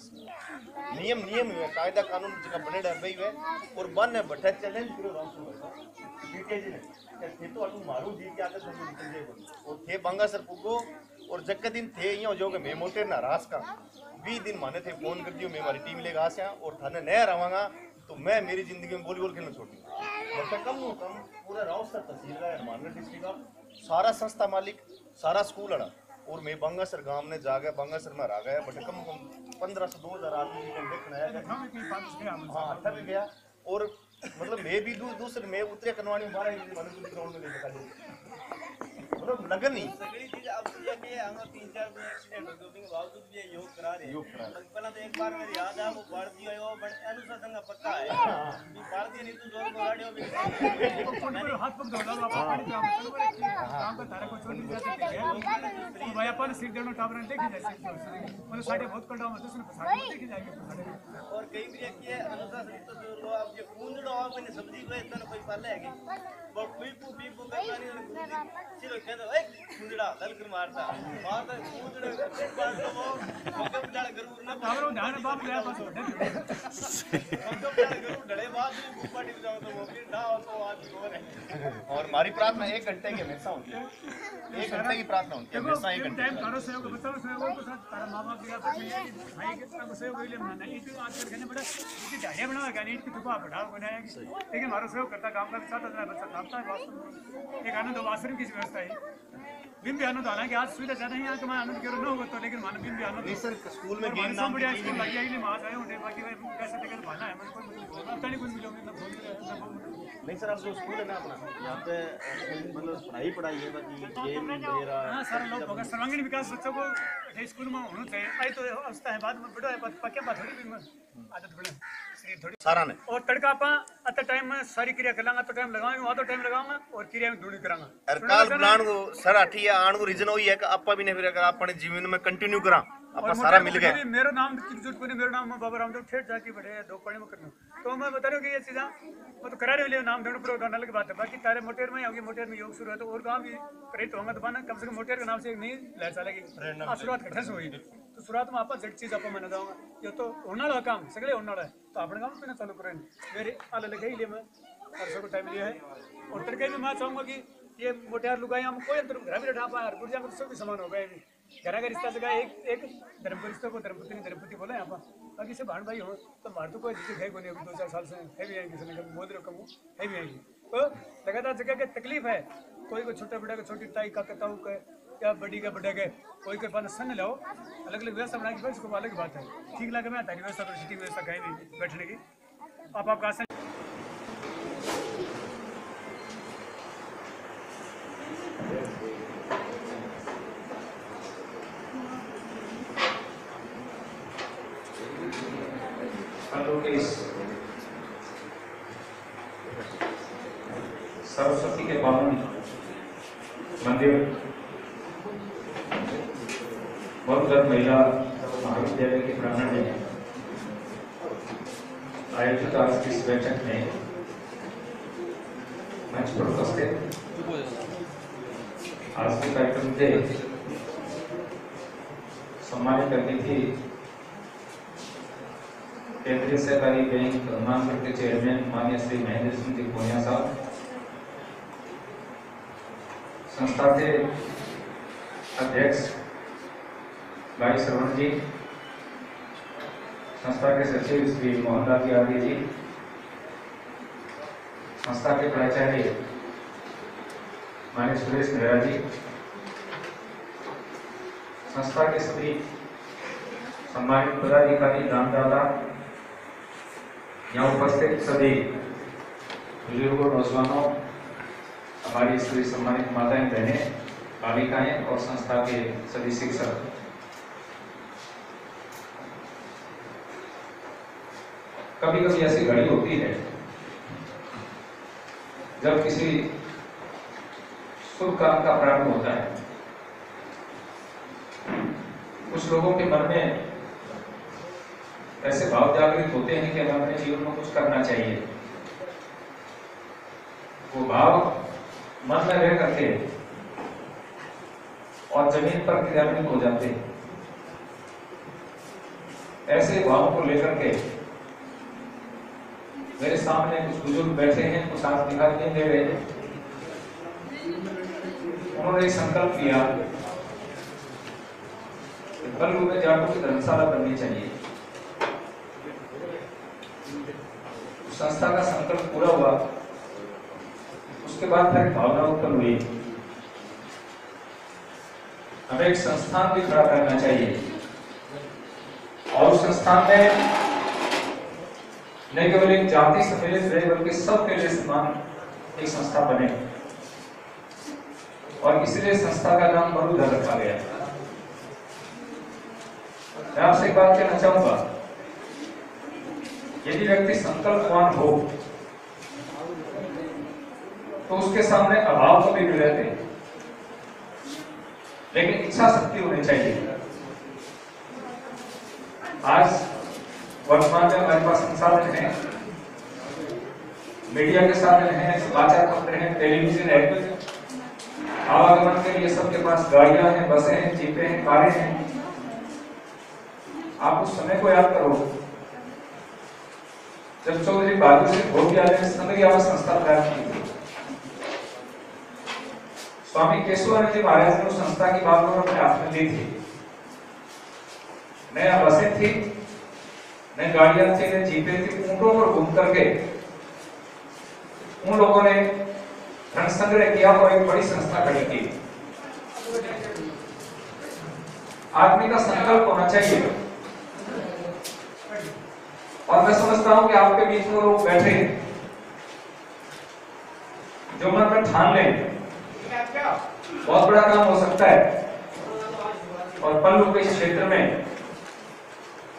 नियम हुआ कायदा कानून जगह बने डर रही है और बन बठे चैलेंज करो पीटीआई जी ने थे तो अटू मारू जीत के आगे और थे बांगासर पुगो और जग दिन थे यहाँ जो कि मैं मोटे ना रास का 20 दिन माने थे फोन कर दियो मैं हमारी टीम लेगा आसिया और थाने नया रवांगा तो मैं मेरी जिंदगी में वॉलीबॉल खेलना छोड़ दूंगा कम पूरा राउस का तहसील का हमारे डिस्ट्रिक्ट का सारा संस्था मालिक सारा स्कूल अड़ा और मैं बांगासर गांव ने जा गया बांगासर में रह गया बट कम 1500 से 2000 आदमी देखना है हाँ अच्छा भी गया और मतलब मैं भी दूसरे मैं उतरे कनवानी बारह ग्राउंड में देखा मतलब लगन नहीं सगली चीज अब ये कि हम 3-4 दिन एक्सीडेंट हो गए के बावजूद भी योग करा रहे पहला तो एक बार मेरी याद है वो भारतीय है वो अनुशासन का पक्का है कि भारतीय नहीं तो जोर मोराडियो भी हाथ पकड़ दो आप पानी काम का तारा को छोड़ नहीं सकते हैं भाई अपन सीट देनो टावर देखे जाए मतलब साढ़े बहुत कड़ा मतलब सुन साढ़े देखे जाएंगे और कई भी कि अनुशासन तो जो लो अब ये कूंजड़ो आप ने सब्जी को इतना कोई पाले है कि वो पीपू करता नहीं सिर्फ कहता ए कूंजड़ा दलकर मारता कूंजड़े बार तो वो मगम डाल गरुर ना टावर ध्यान बाप ले पास मगम डाल गरुर डले बाप आदमी पार्टी में जाओ तो वो फिर डाओ तो आदमी और है। और हमारी प्रार्थना 1 घंटे की हमेशा होती है, 1 घंटे की प्रार्थना होती है हमेशा 1 घंटे। टाइम करो सहयोग बच्चों को सहयोग को साथ तारा माँ-बाप की आपस में भाई के साथ सहयोग के लिए मनाना है। इतनी आजकल कहने बड़ा इतनी गाड़ियाँ बनावा क्या नहीं, इतनी दुकान बढ़ा बनाया कि लेकिन हमारा सहयोग करता काम का साथ अपना बच्चा कामता है वास्तव में। एक आनंद आश्रम की व्यवस्था है बिन भी आनंद हालांकि आज सुविधा ज़्यादा है यहाँ के मैं आनंद केवल न होगा तो लेकिन मानव बिन भी आनंद नहीं सर, स्कूल में गेम सब नाम बढ़िया की चीज़ स्कूल नहीं लगी है वहाँ आए होंगे बाकी भाई कैसे देकर भाना है मैं कोई कुछ मिलोगे ना नहीं सर, अब जो स्कूल है ना अपना यहाँ पे मतलब पढ़ाई है, बाकी गेम वगैरह हाँ सारा लोग होगा सर्वांगीण विकास बच्चों को स्कूल में होना चाहिए। आई तो अवस्था है बाद में बड़ा है पक्के बात थोड़ी भी आदत बड़े शरीर थोड़ी सारा ने और तड़का आपा अत टाइम में सारी क्रिया कर लांगा तो टाइम लगाएंगे वहाँ तो टाइम लगाऊंगा और क्रिया में दूरी करांगा और काल बुलान को सर अठी है आण को रीजन वही है कि आपा भी ने फिर अगर अपने जीवन में कंटिन्यू करा आपा सारा मिल गया। मेरा नाम जुट को मेरा नाम बाबा रामदेव ठेठ जाके बड़े दो पढ़े में करना तो मैं बता रहा हूँ कि ये चीज़ा वो तो करा रहे लिए नाम देने पर अलग बात है। बाकी तारे मोटेर में होगी, मोटेर में योग शुरू है तो और काम भी करे तो होगा तो बना कम से कम मोटेर के नाम से एक नई लहर चलेगी। शुरुआत कठिन से हुई तो शुरुआत में आप जट चीज़ आप मैंने जाऊँगा ये तो होने वाला काम सगले होने वाला है तो अपने काम पे चालू करें मेरे आल लिखे ही लिए मैं परसों को टाइम लिया है। और तड़के भी मैं चाहूँगा कि ये मोटियार लुगाई हम कोई अंतर घर भी बैठा पाया गुर्जा में सब भी समान हो गए घर का रिश्ता जगह एक धर्म के रिश्ते को धर्मपत्नी धर्मपति बोला यहाँ पर बाकी से भाण भाई हो तो मार तो कोई जिसे है कोई 2-4 साल से है भी आएंगे किसी ने बोल रहे कम है भी आएंगी तो लगातार जगह की तकलीफ है कोई को छोटा बड़ा का छोटी ताई का ताऊ का या बड़ी का बड़ा के कोई के पास सन लाओ अलग अलग व्यवस्था बना के उसको अलग बात है ठीक लगे मैं तारी व्यवस्था तो सिटी व्यवस्था कहीं नहीं बैठने की आप आसन सरस्वती के पावन मंदिर बौद्ध महिला महाविद्यालय के प्रांगण में आयोजित आज की इस बैठक में मंच पर उपस्थित आज के कार्यक्रम के सम्मानित अतिथि केंद्रीय सहकारी बैंक हनुमानगढ़ के चेयरमैन माननीय श्री महेंद्र सिंह जी कोनिया साहब, संस्था के अध्यक्ष भाई श्रवण जी, संस्था के सचिव श्री मोहनलाल जी आदि जी, संस्था के प्राचार्य माननीय सुरेश मेहरा जी, संस्था के सभी सम्मानित पदाधिकारी दानदाता, यहाँ उपस्थित सभी बुजुर्गों नौजवानों, हमारी सभी सम्मानित माताएं बहनें बालिकाएं और संस्था के सभी शिक्षक, कभी कभी ऐसी घड़ी होती है जब किसी शुभ काम का प्रारंभ होता है, कुछ लोगों के मन में ऐसे भाव जागृत होते हैं कि हमें अपने जीवन में कुछ करना चाहिए। वो भाव मन में रह करके और जमीन पर क्रियान्वित हो जाते हैं। ऐसे भावों को लेकर के मेरे सामने कुछ बुजुर्ग बैठे हैं, कुछ हाथ दिखाई नहीं दे रहे हैं। उन्होंने संकल्प किया कि बल्लू में जाटों की धर्मशाला बननी चाहिए। संस्था का संकल्प पूरा हुआ, उसके बाद फिर भावना उत्पन्न हुई, हमें एक संस्थान भी खड़ा करना चाहिए और उस संस्थान में न केवल एक जाति सम्मिलित रहे बल्कि सबके लिए समान एक संस्था बने, और इसलिए संस्था का नाम मरुधर रखा गया। मैं आपसे एक बात कहना चाहूंगा, यदि व्यक्ति संकल्पवान हो तो उसके सामने अभाव कभी भी रहते, लेकिन इच्छा शक्ति होनी चाहिए। आज वर्तमान में हमारे पास संसाधन है, मीडिया के साधन है, समाचार पत्र हैं, टेलीविजन है, आवागमन के लिए सबके पास गाड़ियां हैं, बसें हैं, जीपें हैं, कारें हैं। आप उस समय को याद करो जब चौधरी बहादुर सिंह भोटियाले ने संगरिया संस्था प्रारंभ की थी। स्वामी केशवानंद जी महाराज ने उस संस्था की बात को अपने हाथ में ली थी। नया बसें थी, नई गाड़ियां थी, नई जीपें थी, ऊंटों पर घूम करके उन लोगों ने धन संग्रह किया और एक बड़ी संस्था खड़ी की। आदमी का संकल्प होना चाहिए, और मैं समझता हूं कि आपके बीच में लोग बैठे जो मन में ठान लें बहुत बड़ा काम हो सकता है। और पल्लू के इस क्षेत्र में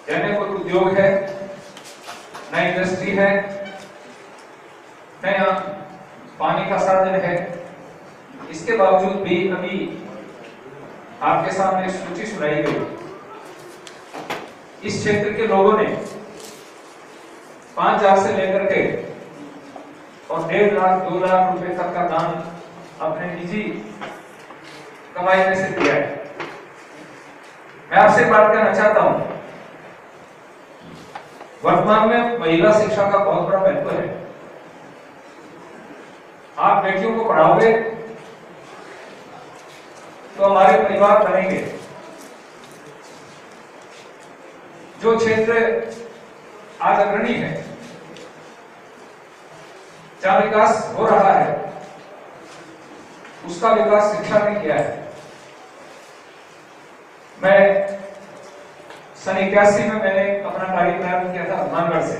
जैसे कोई उद्योग है, नई इंडस्ट्री है, नया पानी का साधन है, इसके बावजूद भी अभी आपके सामने एक सूची सुनाई गई। इस क्षेत्र के लोगों ने 5,000 से लेकर के और 1.5 लाख 2 लाख रुपए तक का दान अपने निजी कमाई में से दिया है। मैं आपसे बात करना चाहता हूं, वर्तमान में महिला शिक्षा का बहुत बड़ा महत्व है। आप बेटियों को पढ़ाओगे तो हमारे परिवार बनेंगे। जो क्षेत्र आज अग्रणी है, जहां विकास हो रहा है, उसका विकास शिक्षा ने किया है। मैं सन 81 में मैंने अपना कार्य प्रारंभ किया था हनुमानगढ़ से,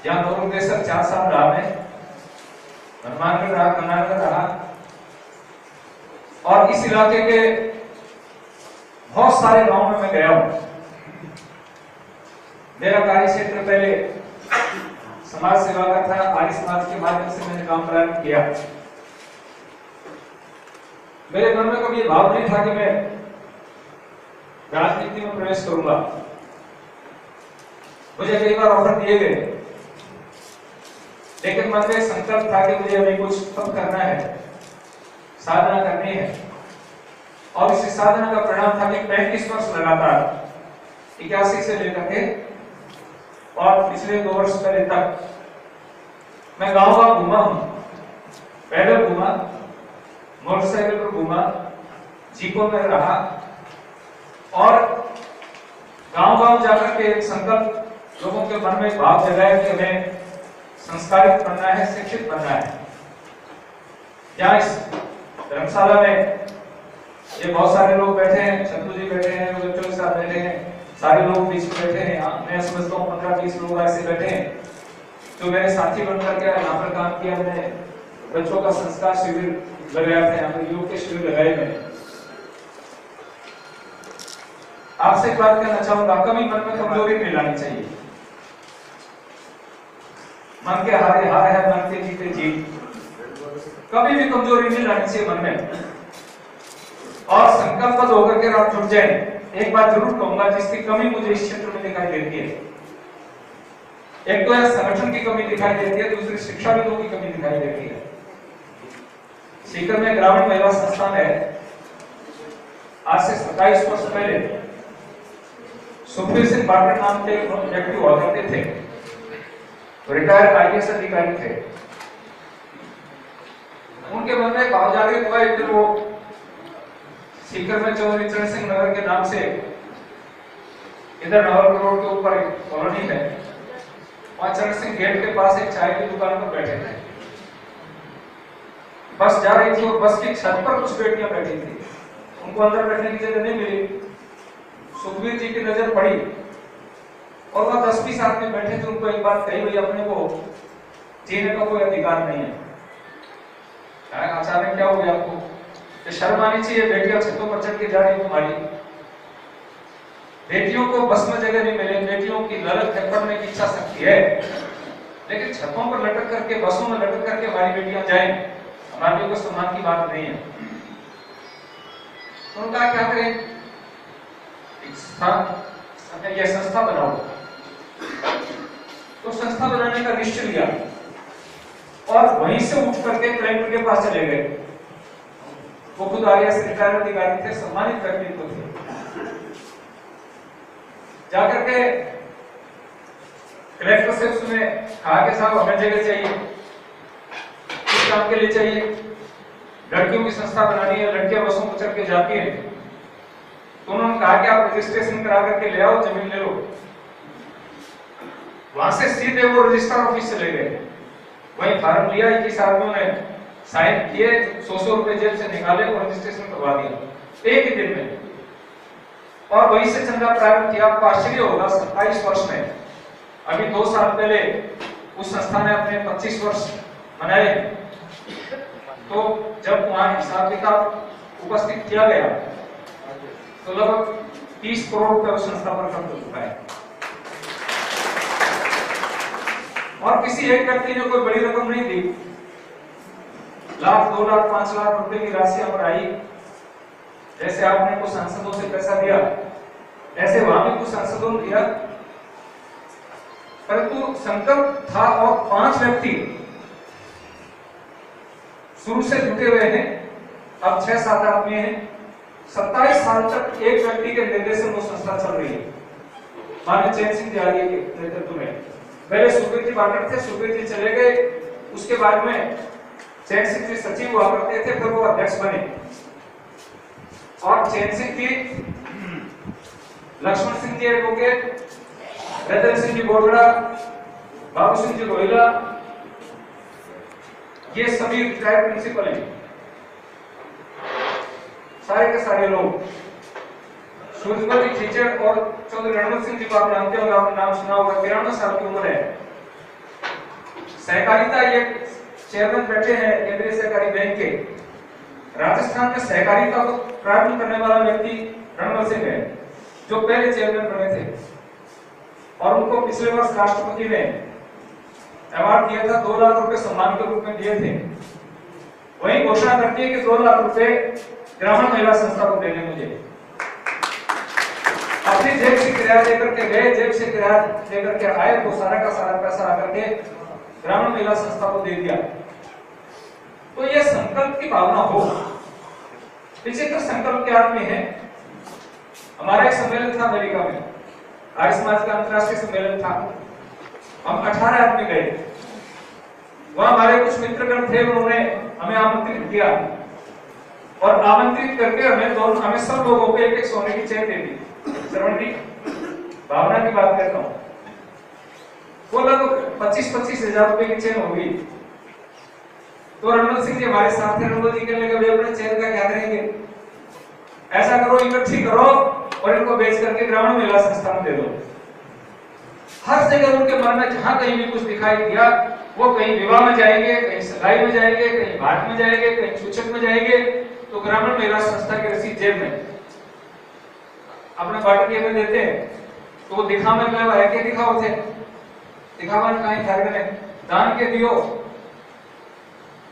जहां नौरुदेशर 4 साल रहा। मैं हनुमानगढ़ रहा, कर्नाटक रहा, और इस इलाके के बहुत सारे गांव में मैं गया हूं। मेरा कार्य क्षेत्र पहले समाज सेवा का था, आर्य समाज के माध्यम से मैंने काम प्रारंभ किया। मेरे मन में कभी भाव नहीं था कि मैं राजनीति में प्रवेश करूंगा। मुझे कई बार ऑफर दिए गए, लेकिन मन में संकल्प था कि मुझे अभी कुछ तब करना है, साधना करनी है। और इस साधना का परिणाम था कि 35 वर्ष लगातार 81 से लेकर के और पिछले 2 वर्ष पहले तक मैं गांव घूमा हूं, पैदल घूमा, मोटरसाइकिल पर घूमा, जीपों में रहा, और गांव जाकर के एक संकल्प लोगों के मन में भाव जगाया कि हमें संस्कारित बनना है, शिक्षित बनना है। यहाँ इस धर्मशाला में ये बहुत सारे लोग बैठे हैं, चंदू जी बैठे हैं, बच्चों के साथ बैठे हैं, सारे लोग बीच में बैठे हैं। मैं समझता हूँ 15-20 लोग ऐसे बैठे हैं जो मेरे साथी बनकर के यहाँ पर काम किया। मैंने बच्चों का संस्कार शिविर लगाया था, यहाँ पर योग के शिविर लगाए गए। आपसे एक बात कहना चाहूंगा, कभी मन में कमजोरी नहीं लानी चाहिए। मन के हारे हार है, मन के जीते जीत। कभी भी कमजोरी नहीं लानी चाहिए मन में, और संकल्पबद्ध होकर के आप जुट जाए। एक बात जरूर कहूंगा जिसकी कमी मुझे इस क्षेत्र में दिखाई देती है, एक तो यह संगठन की कमी दिखाई देती है, दूसरी शिक्षाविदों की कमी दिखाई देती है। सीकर में ग्रामीण महिला संस्थान है। आज से 27 वर्ष पहले सुखबीर सिंह बाटर नाम के एक व्यक्ति हुआ करते थे, रिटायर्ड IAS अधिकारी थे। उनके मन में भाव जागृत हुआ कि वो सीकर में चौधरी चरण सिंह नगर के नाम से इधर नवल रोड के ऊपर एक कॉलोनी है, वहां चरण सिंह गेट के पास एक चाय की दुकान पर बैठे थे। बस जा रही थी और बस की छत पर कुछ बेटियां बैठी थी, उनको अंदर बैठने की जगह नहीं मिली। सुखबीर जी की नजर पड़ी और वह 10-20 आदमी बैठे थे। उनको एक बात कही, भाई अपने को जीने का कोई अधिकार नहीं है। अचानक क्या हो गया आपको? शर्म आनी चाहिए, बेटियां छतों पर चढ़ के जा रही तुम्हारी। बेटियों को बस में जगह नहीं मिले, बेटियों की ललक है, पढ़ने की इच्छा शक्ति है, लेकिन छतों पर लटक करके, बसों में लटक करके हमारी बेटियां जाएं, हमारे को सम्मान की बात नहीं है। तो उनका क्या करें, यह संस्था बनाओ। तो संस्था बनाने का निश्चय लिया और वहीं से उठ करके कलेक्टर के पास चले गए। वो खुद IAS रिटायर्ड अधिकारी थे, सम्मानित व्यक्तित्व थे। जाकर के कलेक्टर से उसने कहा कि साहब हमें जगह चाहिए, किस काम के लिए चाहिए, लड़कियों की संस्था बनानी है, लड़कियां बसों पर चढ़ के जाती हैं, तो उन्होंने कहा कि आप रजिस्ट्रेशन करा करके ले आओ, जमीन ले लो। वहां से सीधे वो रजिस्ट्रार ऑफिस चले गए, वही फार्म लिया, 21 आदमियों ने साइन किए, 100 रुपए जेब से निकाले और रजिस्ट्रेशन करवा दिया एक ही दिन में। और वहीं से चंदा प्रारंभ किया। आपको आश्चर्य होगा 27 वर्ष में, अभी 2 साल पहले उस संस्था ने अपने 25 वर्ष मनाए, तो जब वहां हिसाब किताब उपस्थित किया गया तो लगभग 30 करोड़ रुपए उस संस्था पर खर्च हो चुका है। और किसी एक व्यक्ति ने कोई बड़ी रकम नहीं दी, लाख, 2 लाख, 5 लाख रुपए की राशि पर आई। जैसे आपने कुछ सांसदों से पैसा दिया, ऐसे वहां भी कुछ सांसदों ने दिया, परंतु संकल्प था और 5 व्यक्ति शुरू से जुटे हुए हैं, अब 6-7 आदमी हैं। 27 साल तक एक व्यक्ति के निर्देशन में संस्था चल रही है, माननीय चैन सिंह त्यागी के नेतृत्व में। पहले सुखबीर जी बाटर थे, सुखबीर जी चले गए, उसके बाद में चैन सिंह जी सचिव हुआ करते थे, फिर वो अध्यक्ष बने। और चैन सिंह जी, लक्ष्मण सिंह जी एडवोकेट, रतन सिंह जी बोडरा, बाबू सिंह जी गोयला, ये सभी रिटायर्ड प्रिंसिपल हैं, सारे के सारे लोग। सूर्यवती खीचड़ और चौधरी रणवंत सिंह जी को आप जानते होंगे, आपने नाम सुना होगा, 93 साल की उम्र है। सहकारिता, ये चेयरमैन बैठे हैं केंद्रीय सहकारी बैंक के। राजस्थान में सहकारिता को प्रारंभ करने वाला व्यक्ति रणवंत सिंह है, जो पहले चेयरमैन बने थे, और उनको पिछले वर्ष राष्ट्रपति ने अवार्ड दिया था, 2 लाख रुपए सम्मान के रूप में दिए थे। वही घोषणा करती है कि 2 लाख रुपए ग्रामीण महिला संस्था को देने मुझे। अपनी जेब से किराया लेकर के गए, जेब से किराया लेकर के आए, वो सारा का सारा पैसा आकर के ग्रामीण महिला संस्था को दे दिया। तो ये संकल्प की भावना हो। विचित्र संकल्प के आदमी है। हमारा एक सम्मेलन था अमेरिका में, आर्य समाज का अंतर्राष्ट्रीय सम्मेलन था। हम 18 आदमी गए, वहां हमारे कुछ मित्रगण थे, उन्होंने हमें आमंत्रित किया और आमंत्रित करके हमें सब लोगों को एक सोने की चेन दे दी। श्रवण जी, भावना की बात करता हूँ, वो लगभग 25-25 हजार रुपए की चेन होगी। तो रणवंत सिंह जी हमारे साथ थे, रणवंत जी कहने लगे, अपने चेन का क्या करेंगे, ऐसा करो, इकट्ठी करो और इनको बेच करके ग्रामीण महिला संस्था में दे दो। हर जगह उनके मन में जहां कहीं भी कुछ दिखाई दिया, वो कहीं विवाह में जाएंगे, कहीं सगाई में जाएंगे, कहीं भाट में जाएंगे, कहीं सूचक में जाएंगे, तो ग्रामीण महिला संस्था की रसीद जेब में अपने बाटकिए में देते हैं। तो वो दिखावे में है के दिखाओ थे, दिखावा कहीं ठहर गए, दान के दियो,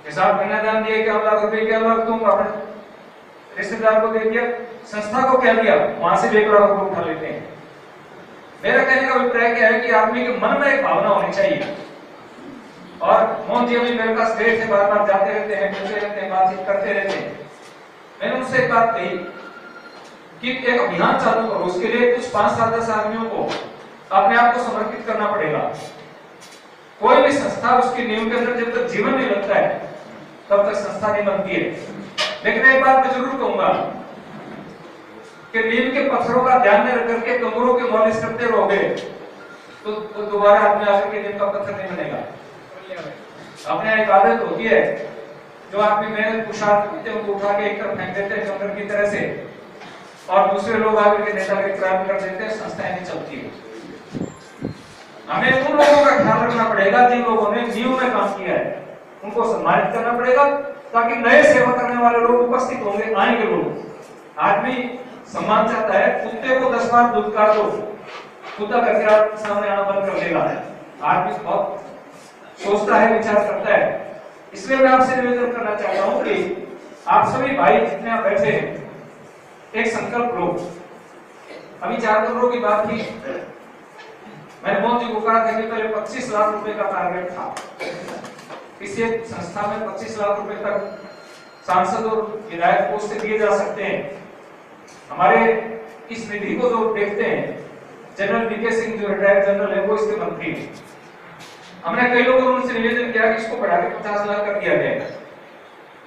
हिसाब करना, दान दिए, क्या लाख रुपए, क्या लाख तुम अपने रिश्तेदार को दे दिया, संस्था को क्या दिया, वहां से 1 लाख रुपए उठा लेते हैं। मेरा कहने का अभिप्राय क्या है कि आदमी के मन में एक भावना होनी चाहिए। और मोहन जी अभी मेरे पास गए थे, बार-बार जाते रहते हैं, मिलते रहते हैं, बातचीत करते रहते हैं। मैंने उनसे एक बात कही कि एक अभियान चालू करो, उसके लिए कुछ 5-7-10 आदमियों को अपने आप को समर्पित करना पड़ेगा। कोई भी संस्था उसकी नींव के अंदर जब तक जीवन नहीं लगता है, तब तक संस्था नहीं बनती है। लेकिन एक बात मैं जरूर कहूंगा कि नींव के पत्थरों का ध्यान में रख करके कमरों के मॉलिश करते रहोगे तो दोबारा आदमी आकर के नींव का पत्थर नहीं बनेगा। अपने एक आदत होती है, जो आदमी मेहनत पुरुषार्थ करते हैं, उनको उठा के एक तरफ फेंक देते हैं जंगल की तरह से, और दूसरे लोग आकर के नेतागिरी प्राप्त कर देते हैं, संस्थाएं नहीं चलती है। हमें उन लोगों का ख्याल रखना पड़ेगा जिन लोगों ने नींव में काम किया है, उनको सम्मानित करना पड़ेगा, ताकि नए सेवा करने वाले लोग उपस्थित होंगे, आएंगे लोग। आदमी सम्मान चाहता है, कुत्ते को 10 बार दुत्कार दो, कुत्ता करके आप सामने आना बंद कर देगा। आदमी बहुत सोचता है, विचार करता है। इसलिए मैं आपसे निवेदन करना चाहता हूं कि आप सभी भाई जितने आप बैठे हैं, एक संकल्प लो। अभी 4 करोड़ की बात थी, मैंने मोहन जी को कहा था कि पहले 25 लाख रुपए का टारगेट था। किसी संस्था में 25 लाख रुपए तक सांसद और विधायक कोष से दिए जा सकते हैं। हमारे इस निधि को जो देखते हैं, जनरल वीके सिंह जो रिटायर्ड जनरल है वो इसके मंत्री हैं। हमने कई लोगों ने उनसे निवेदन किया कि इसको बढ़ा के 50 लाख कर दिया जाए,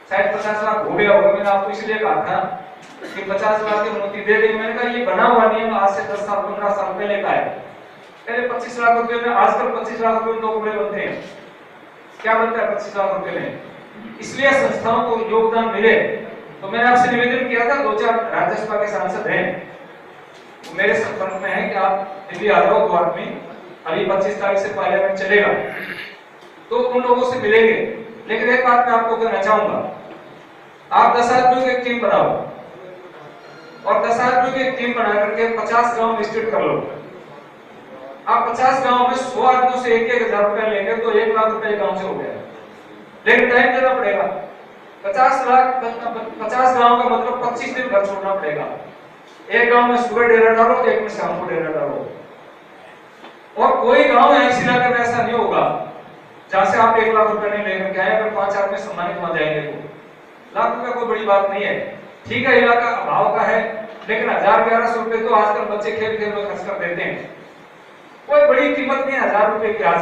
शायद 50 लाख हो गया होगा। मैंने आपको इसलिए कहा था कि 50 लाख की अनुमति दे देंगे। मैंने कहा ये बना हुआ नियम आज से 10 साल 15 साल पहले का है। पहले 25 लाख रुपए में, आजकल 25 लाख रुपए में 2 कमरे बनते हैं। क्या बनता है 25 लाख रुपए में? इसलिए संस्थाओं को योगदान मिले। तो मैंने आपसे निवेदन किया था, 2-4 राज्यसभा के सांसद हैं वो मेरे संपर्क में है कि आप दिल्ली आ जाओ 2 आदमी, अभी 25 तारीख से पार्लियामेंट चलेगा, तो उन लोगों से मिलेंगे। लेकिन एक बात मैं आपको कहना चाहूंगा, आप 10 आदमियों की एक टीम बनाओ और 10 आदमियों की एक टीम बना करके 50 गांव विजिट कर लो। आप 50 गांव में 100 आदमियों से 1-1 हजार रुपया लेंगे तो 1 लाख रुपए गांव से हो गया। लेकिन टाइम देना पड़ेगा। 50 गांव का मतलब 25 दिन घर छोड़ना पड़ेगा। एक गांव में सुबह डेरा डालो, एक में शाम को डेरा डालो। और कोई गांव ऐसी इलाके में ऐसा नहीं होगा जहां से आप 1 लाख रुपए नहीं लेकर के आए। अगर 5 आदमी सम्मानित हो जाएंगे तो लाख रुपए कोई बड़ी बात नहीं है। ठीक है, इलाका अभाव का है, लेकिन 1000-1100 रुपए तो आजकल बच्चे खेल खेल में खर्च कर देते हैं। कोई बड़ी कीमत नहीं है 1000 रुपए की। आज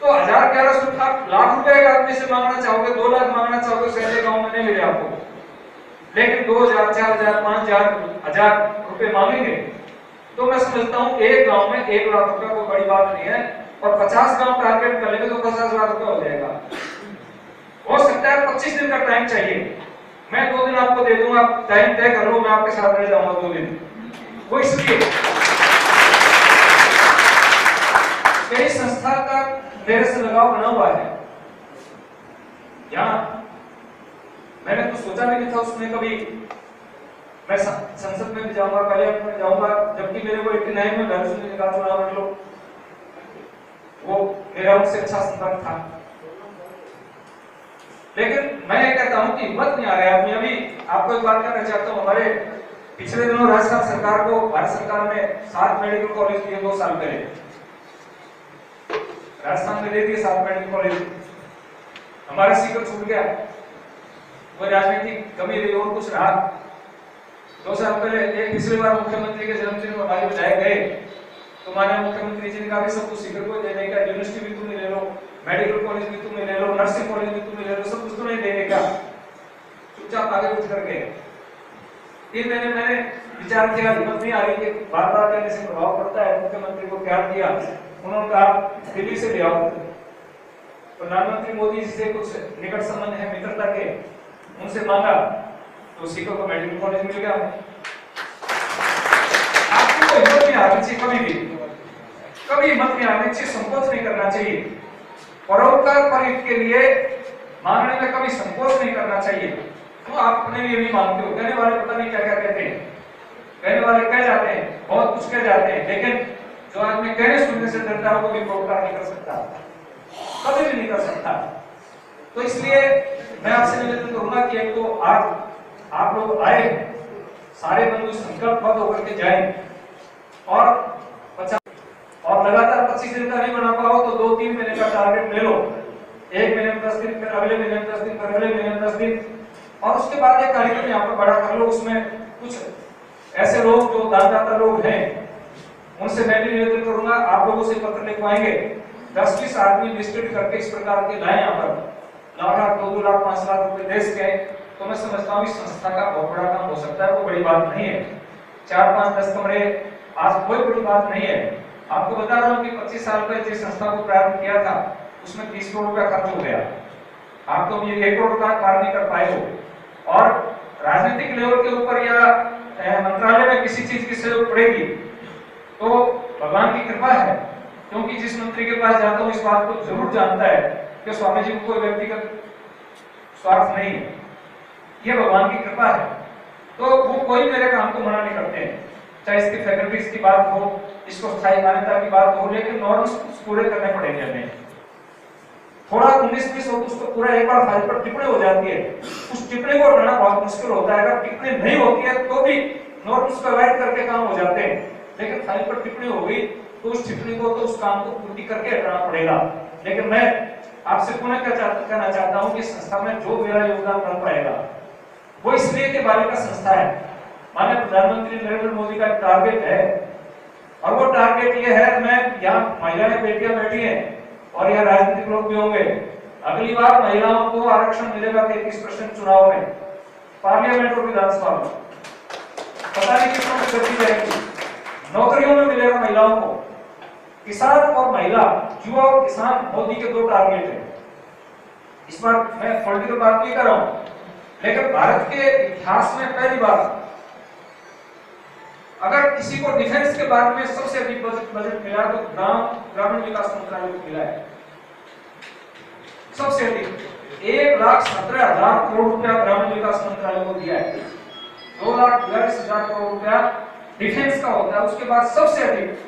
तो 1000-1100 लाख रुपए एक आदमी से मांगना चाहोगे, 2 लाख मांगना चाहोगे, शहर गांव में नहीं मिले आपको। लेकिन 2000, 4000, 5000, 1000 रुपए मांगेंगे तो मैं समझता हूं एक गांव में 1 लाख रुपए कोई बड़ी बात नहीं है। और 50 गांव टारगेट कर लेंगे तो 50 लाख रुपए हो जाएगा। हो सकता है 25 दिन का टाइम चाहिए, मैं 2 दिन आपको दे दूंगा, आप टाइम तय कर लो, मैं आपके साथ रह जाऊंगा 2 दिन। वो इसलिए मेरी संस्था का मेरे से लगाव बना हुआ है। यहाँ मैंने तो सोचा भी नहीं था उसमें कभी मैं संसद में भी जाऊंगा, पार्लियामेंट में जाऊंगा, जबकि मेरे को 89 में भैंसू ने कहा चुनाव लड़ लो, वो मेरा उनसे अच्छा संपर्क था। लेकिन मैं ये कहता हूं कि हिम्मत नहीं आ रहा है। अभी आपको एक बात कहना चाहता हूं, हमारे पिछले दिनों राजस्थान सरकार को, भारत सरकार ने 7 मेडिकल कॉलेज दिए 2 साल पहले। राजस्थान में दे दिए 7 मेडिकल कॉलेज, हमारा सीकर छूट गया। वो राजनीतिक कमी रही और कुछ रहा। 2 साल पहले एक पिछली बार मुख्यमंत्री के जन्मदिन में हमारे बुलाए गए तो माननीय मुख्यमंत्री जी ने कहा सब कुछ सीकर को देने का, यूनिवर्सिटी भी तुम्हें ले लो, मेडिकल कॉलेज भी तुम्हें ले लो, नर्सिंग कॉलेज भी तुम्हें ले लो, सब कुछ तुम्हें देने का। चुपचाप आगे उठ करके 3 महीने मैंने विचार किया, हिम्मत नहीं आ रही कि बार बार कहने से प्रभाव पड़ता है। मुख्यमंत्री को क्या किया, उन्होंने कहा दिल्ली से ले आओ। प्रधानमंत्री मोदी जी से कुछ निकट संबंध है मित्रता के, उनसे मांगा तो सीकर को मेडिकल कॉलेज मिल गया। आपको तो हिम्मत नहीं आनी चाहिए, कभी हिम्मत नहीं आनी चाहिए, संकोच नहीं करना चाहिए। परोपकार पर के लिए मांगने में कभी संकोच नहीं करना चाहिए। तो आप अपने लिए नहीं मांगते हो, कहने वाले पता नहीं क्या क्या कहते हैं, कहने वाले कह जाते हैं, बहुत कुछ कह जाते हैं, लेकिन जो आदमी कहने सुनने से डरता है वो भी परोपकार नहीं कर सकता, कभी भी नहीं कर सकता। तो इसलिए मैं आपसे निवेदन करूंगा कि एक तो आज आप लोग आए, सारे बंधु संकल्पबद्ध होकर के जाएं और 50 और लगातार 25 दिन का नहीं बना पाओ तो 2-3 महीने का टारगेट ले लो। 1 महीने में 10 दिन, फिर अगले महीने में 10 दिन, फिर अगले महीने में 10 दिन, और उसके बाद एक कार्यक्रम यहाँ पर बड़ा कर लो। उसमें कुछ ऐसे लोग जो दानदाता लोग हैं उनसे मैं भी निवेदन करूंगा, आप लोगों से पत्र लिखवाएंगे, 10-20 आदमी लिस्टेड करके इस प्रकार के लाए यहाँ पर, 1 लाख, 2 लाख, 5 लाख रुपए दे सके तो मैं समझता हूँ इस संस्था का बहुत बड़ा काम हो सकता है। वो बड़ी बात नहीं है, 4-5-10 कमरे आज कोई बड़ी बात नहीं है। आपको बता रहा हूँ कि 25 साल पहले जिस संस्था को प्रारंभ किया था उसमें 30 करोड़ रुपया खर्च हो गया। आप तो ये 1 करोड़ का पार नहीं कर पाए हो। और राजनीतिक लेवल के ऊपर या मंत्रालय में किसी चीज की सहयोग पड़ेगी तो भगवान की कृपा है, क्योंकि जिस मंत्री के पास जाता हूँ इस बात को जरूर जानता है कि स्वामी जी को कोई व्यक्तिगत स्वार्थ नहीं है, ये भगवान की कृपा है। तो वो कोई मेरे काम को मना नहीं करते हैं, चाहे इसकी फैकल्टीज की बात हो, इसको स्थायी मान्यता की बात हो, लेकिन नॉर्म्स पूरे करने पड़ेंगे हमें। थोड़ा 19-20 हो तो उसको पूरा एक बार फाइल पर टिप्पणी हो जाती है, उस टिप्पणी को हटाना बहुत मुश्किल होता है। अगर टिप्पणी नहीं होती है तो भी नॉर्म्स को अवॉइड करके काम हो जाते हैं, लेकिन फाइल पर टिप्पणी हो गई तो उस टिप्पणी को तो उस काम को पूर्ति करके हटाना पड़ेगा। लेकिन मैं आपसे पुनः कहना चाहता हूं कि संस्था में जो मेरा योगदान बन पाएगा वो इसलिए कि बालिका संस्था है। माननीय प्रधानमंत्री नरेंद्र मोदी का टारगेट है और वो टारगेट ये है, मैं यहाँ महिलाएं बेटियां बैठी हैं और यहाँ राजनीतिक लोग भी होंगे, अगली बार महिलाओं को आरक्षण मिलेगा 33% चुनाव में, पार्लियामेंट और विधानसभा में, पता नहीं किसको गति जाएगी, नौकरियों में मिलेगा महिलाओं को। किसान और महिला, युवा और किसान, मोदी के 2 टारगेट है। इस बार मैं पॉलिटिकल बात नहीं कर रहा हूं, लेकिन भारत के इतिहास में पहली बार अगर किसी को डिफेंस के बारे में सबसे अधिक बजट मिला तो ग्रामीण विकास मंत्रालय को मिला है, सबसे अधिक 1,17,000 करोड़ रुपया ग्रामीण विकास मंत्रालय को दिया है। 2,42,000 करोड़ रुपया डिफेंस का होता है। उसके बाद सबसे अधिक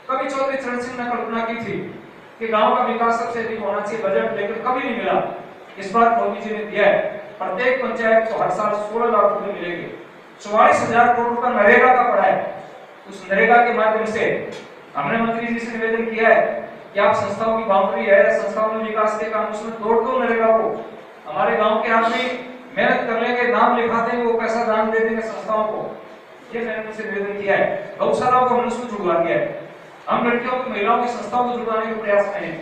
कभी चौधरी चरण सिंह ने कल्पना की थी कि गांव का विकास सबसे अधिक होना चाहिए बजट, लेकिन कभी नहीं मिला। इस बार मोदी जी ने दिया है। प्रत्येक पंचायत को हर साल 16 लाख रुपए मिलेंगे। 44,000 करोड़ रुपया नरेगा का पड़ा है। उस नरेगा के माध्यम से हमने मंत्री जी से निवेदन किया है कि आप संस्थाओं की बाउंड्री है, संस्थाओं में विकास के काम उसमें तोड़ दो नरेगा को। हमारे गांव के आदमी मेहनत कर लेंगे, नाम लिखा देंगे, वो पैसा दान दे देंगे संस्थाओं को। ये मैंने उनसे निवेदन किया है। गौशालाओं को हमने उसमें जुड़वा दिया है। हम लड़कियों की, महिलाओं की संस्थाओं को जुड़वाने के प्रयास में हैं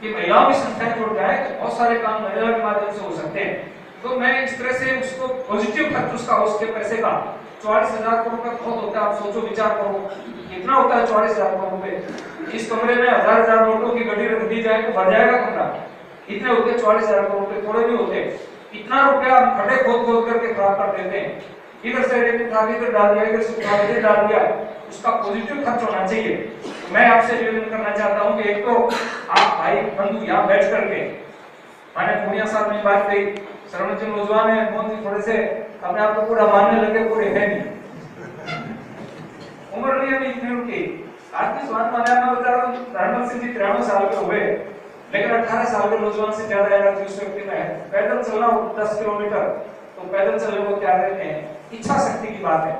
कि महिलाओं की संस्थाएं जुड़ जाए तो बहुत सारे काम महिला के माध्यम से हो सकते हैं। तो मैं इस तरह से उसको पॉजिटिव खर्च उसका उसके पैसे का 44,000 करोड़ का बहुत होता है। आप सोचो, विचार करो कितना होता है 44,000 करोड़ रुपए। इस कमरे में 1,000 नोटों की गड्डी रख दी जाए तो भर जाएगा कमरा। इतने होते 44,000 करोड़ रुपए, थोड़े नहीं होते। इतना रुपया हम खड्डे खोद खोद करके खराब कर देते हैं। इधर से रेत उठा के इधर डाल दिया, इधर से उठा के इधर डाल दिया। उसका पॉजिटिव खर्च होना चाहिए। तो मैं आपसे निवेदन करना चाहता हूं कि एक तो आप भाई बंधु यहाँ बैठ करके, मैंने पूर्णिया साहब ने बात कही, श्रवण जी नौजवान है, मोहन जी थोड़े से अपने आप को पूरा मानने लगे, पूरे है नहीं, उम्र नहीं अभी इतनी उनकी। आदमी स्वान माना मैं बता रहा हूँ, धर्मल सिंह जी 93 साल के हुए, लेकिन 18 साल के नौजवान से ज्यादा एनर्जी उस व्यक्ति में है। पैदल चलना 10 किलोमीटर तो पैदल चलने को तैयार रहते हैं। इच्छा शक्ति की बात है।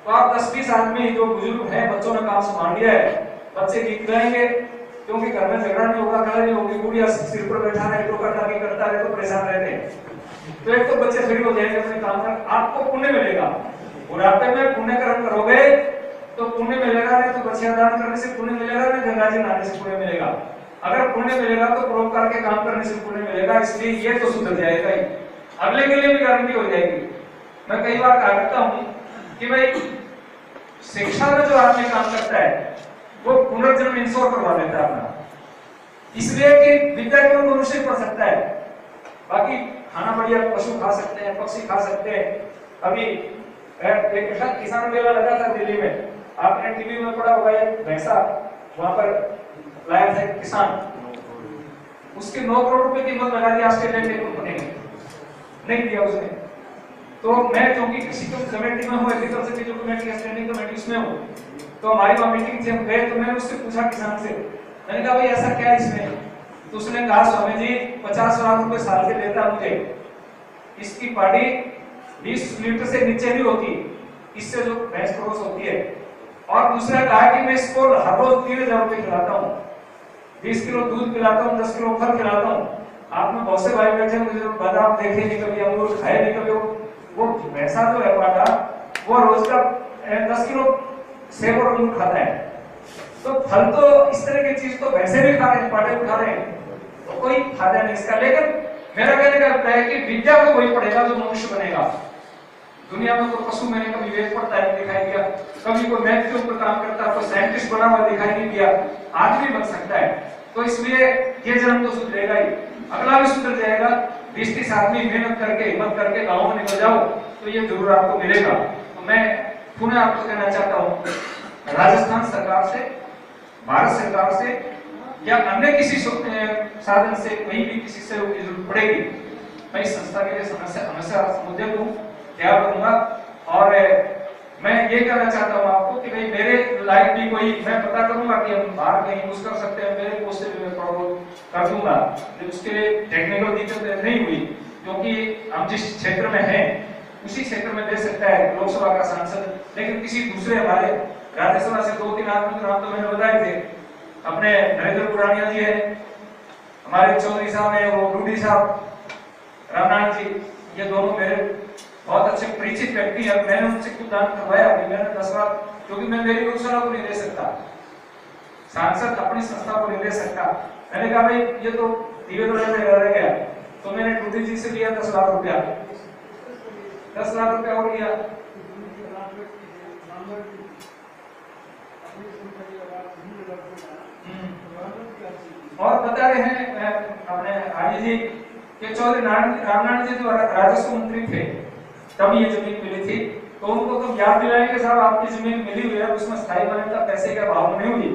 तो आप 10-20 आदमी जो बुजुर्ग हैं, बच्चों ने काम संभाल लिया है, बच्चे गीत गाएंगे क्योंकि घर में झगड़ा नहीं होगा, कलह नहीं होगी, गुड़िया सिर पर बैठा रहे तो करता रहे तो परेशान रहते हैं। तो एक तो बच्चे फ्री हो जाएंगे अपने काम में, आपको पुण्य मिलेगा। बुढ़ापे में पुण्य कर्म करोगे तो पुण्य मिलेगा, नहीं तो बच्चियां दान करने से पुण्य मिलेगा, नहीं गंगा जी नहाने से पुण्य मिलेगा। अगर पुण्य मिलेगा तो परोपकार के काम करने से पुण्य मिलेगा। इसलिए ये तो सुधर जाएगा ही, अगले के लिए भी गारंटी हो जाएगी। मैं कई बार कहा करता हूँ कि भाई शिक्षा में जो आदमी काम करता है वो पुनर्जन्म इंश्योर करवा लेता है अपना, इसलिए कि विद्या केवल मनुष्य पढ़ सकता है। बाकी खाना बढ़िया पशु खा सकते हैं, पक्षी खा सकते हैं। अभी एक किसान मेला लगा था दिल्ली में, आपने टीवी में पढ़ा होगा, एक भैंसा वहां पर लाया था किसान, उसके 9 करोड़ रुपए की कीमत लगा दी ऑस्ट्रेलिया की कंपनी ने, नहीं दिया उसने। तो मैं क्योंकि किसी कमेटी में हूँ, एग्रीकल्चर की जो कमेटी स्टैंडिंग कमेटी उसमें हूँ, तो हमारी वहाँ मीटिंग थी, हम गए तो मैंने उससे पूछा किसान से, मैंने कहा भाई ऐसा क्या है इसमें? तो उसने कहा स्वामी जी 50 लाख रुपए साल के देता मुझे, इसकी पार्टी 20 लीटर से नीचे नहीं होती, इससे जो भैंस क्रॉस होती है। और दूसरा कहा कि मैं इसको हर रोज 3,000 रुपए खिलाता हूँ, 20 किलो दूध पिलाता हूँ, 10 किलो फल खिलाता हूँ। आपने बहुत से भाई बैठे मुझे बादाम देखे नहीं कभी, अंगूर खाए नहीं कभी। वो भैंसा जो है पाटा, वो रोज का 10 किलो सेब और अंगूर खाता है। तो फल तो इस तरह की चीज तो भैंसे भी खा रहे हैं, पाटे भी खा रहे हैं, तो कोई फायदा नहीं इसका। लेकिन मेरा कहने का अभिप्राय है कि विद्या को वही पढ़ेगा जो मनुष्य बनेगा। दुनिया में कोई पशु मैंने कभी वेद पढ़ता है दिखाई दिया, कभी कोई मैथ के ऊपर काम करता है, कोई साइंटिस्ट बना हुआ दिखाई नहीं दिया, आदमी बन सकता है। तो इसलिए ये जन्म तो सुधरेगा ही, अगला भी सुधर जाएगा। 20-30 आदमी मेहनत करके, हिम्मत करके गाँव में निकल जाओ तो ये जरूर आपको मिलेगा। तो मैं पुनः आपको कहना चाहता हूँ, राजस्थान सरकार से, भारत सरकार से या अन्य किसी साधन से कहीं भी किसी से जरूरत पड़ेगी, मैं इस संस्था के लिए समस्या मुद्दे को तैयार करूंगा। और मैं ये कहना चाहता हूँ आपको कि भाई मेरे लाइफ भी कोई, मैं पता करूंगा कि हम बाहर कहीं यूज कर सकते हैं, मेरे पोस्ट से भी मैं कर दूंगा। उसके लिए टेक्निकल दिक्कत नहीं हुई, क्योंकि हम जिस क्षेत्र में हैं उसी क्षेत्र में दे सकता है लोकसभा का सांसद। लेकिन किसी दूसरे हमारे राज्यसभा से 2-3 आदमी के नाम तो मैंने बताए थे, अपने नरेंद्र पुरानिया जी है, हमारे चौधरी साहब है, वो डूडी साहब, रामनाथ जी, ये दोनों मेरे बहुत अच्छे परिचित व्यक्ति हैं। मैंने उनसे कुछ दान करवाया, मैंने 10 बार, क्योंकि मैं मेरी गौशाला को नहीं दे सकता, सांसद अपनी संस्था को नहीं ले सकता। मैंने कहा भाई ये तो दिवेदोड़े में रह गया, तो मैंने टूटी जी से लिया 10 लाख रुपया, 10 लाख रुपया हो गया। और बता रहे हैं अपने आर्य जी के चौधरी रामनारायण जी जो राजस्व मंत्री थे तब ये जमीन मिली थी, तो उनको तो याद दिलाएं कि साहब आपकी जमीन मिली हुई है, उसमें स्थायी मान्यता पैसे के अभाव नहीं हुई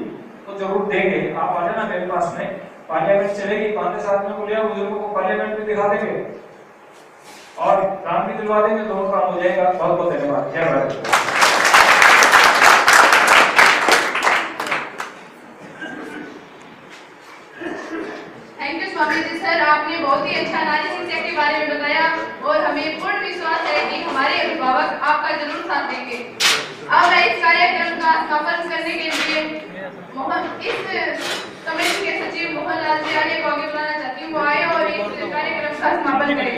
तो जरूर देंगे, आप आ जाना मेरे पास में, पार्लियामेंट चलेगी, 5 आदमियों को लिया, बुजुर्गों को पार्लियामेंट में दिखा देंगे और काम भी दिलवा देंगे, दोनों काम हो जाएगा। बहुत बहुत धन्यवाद। जय Bharat. Thank you Swami ji sir, आपने बहुत ही अच्छा नारी शिक्षा के बारे में बताया और हमें पूर्ण विश्वास है कि हमारे अभिभावक आपका जरूर साथ देंगे। अब मैं इस कार्यक्रम का समापन करने के लिए इस कमेटी के सचिव मोहन लाल जी आर्य को आगे बुलाना चाहती हूँ, वो आए और इस कार्यक्रम का समापन करें।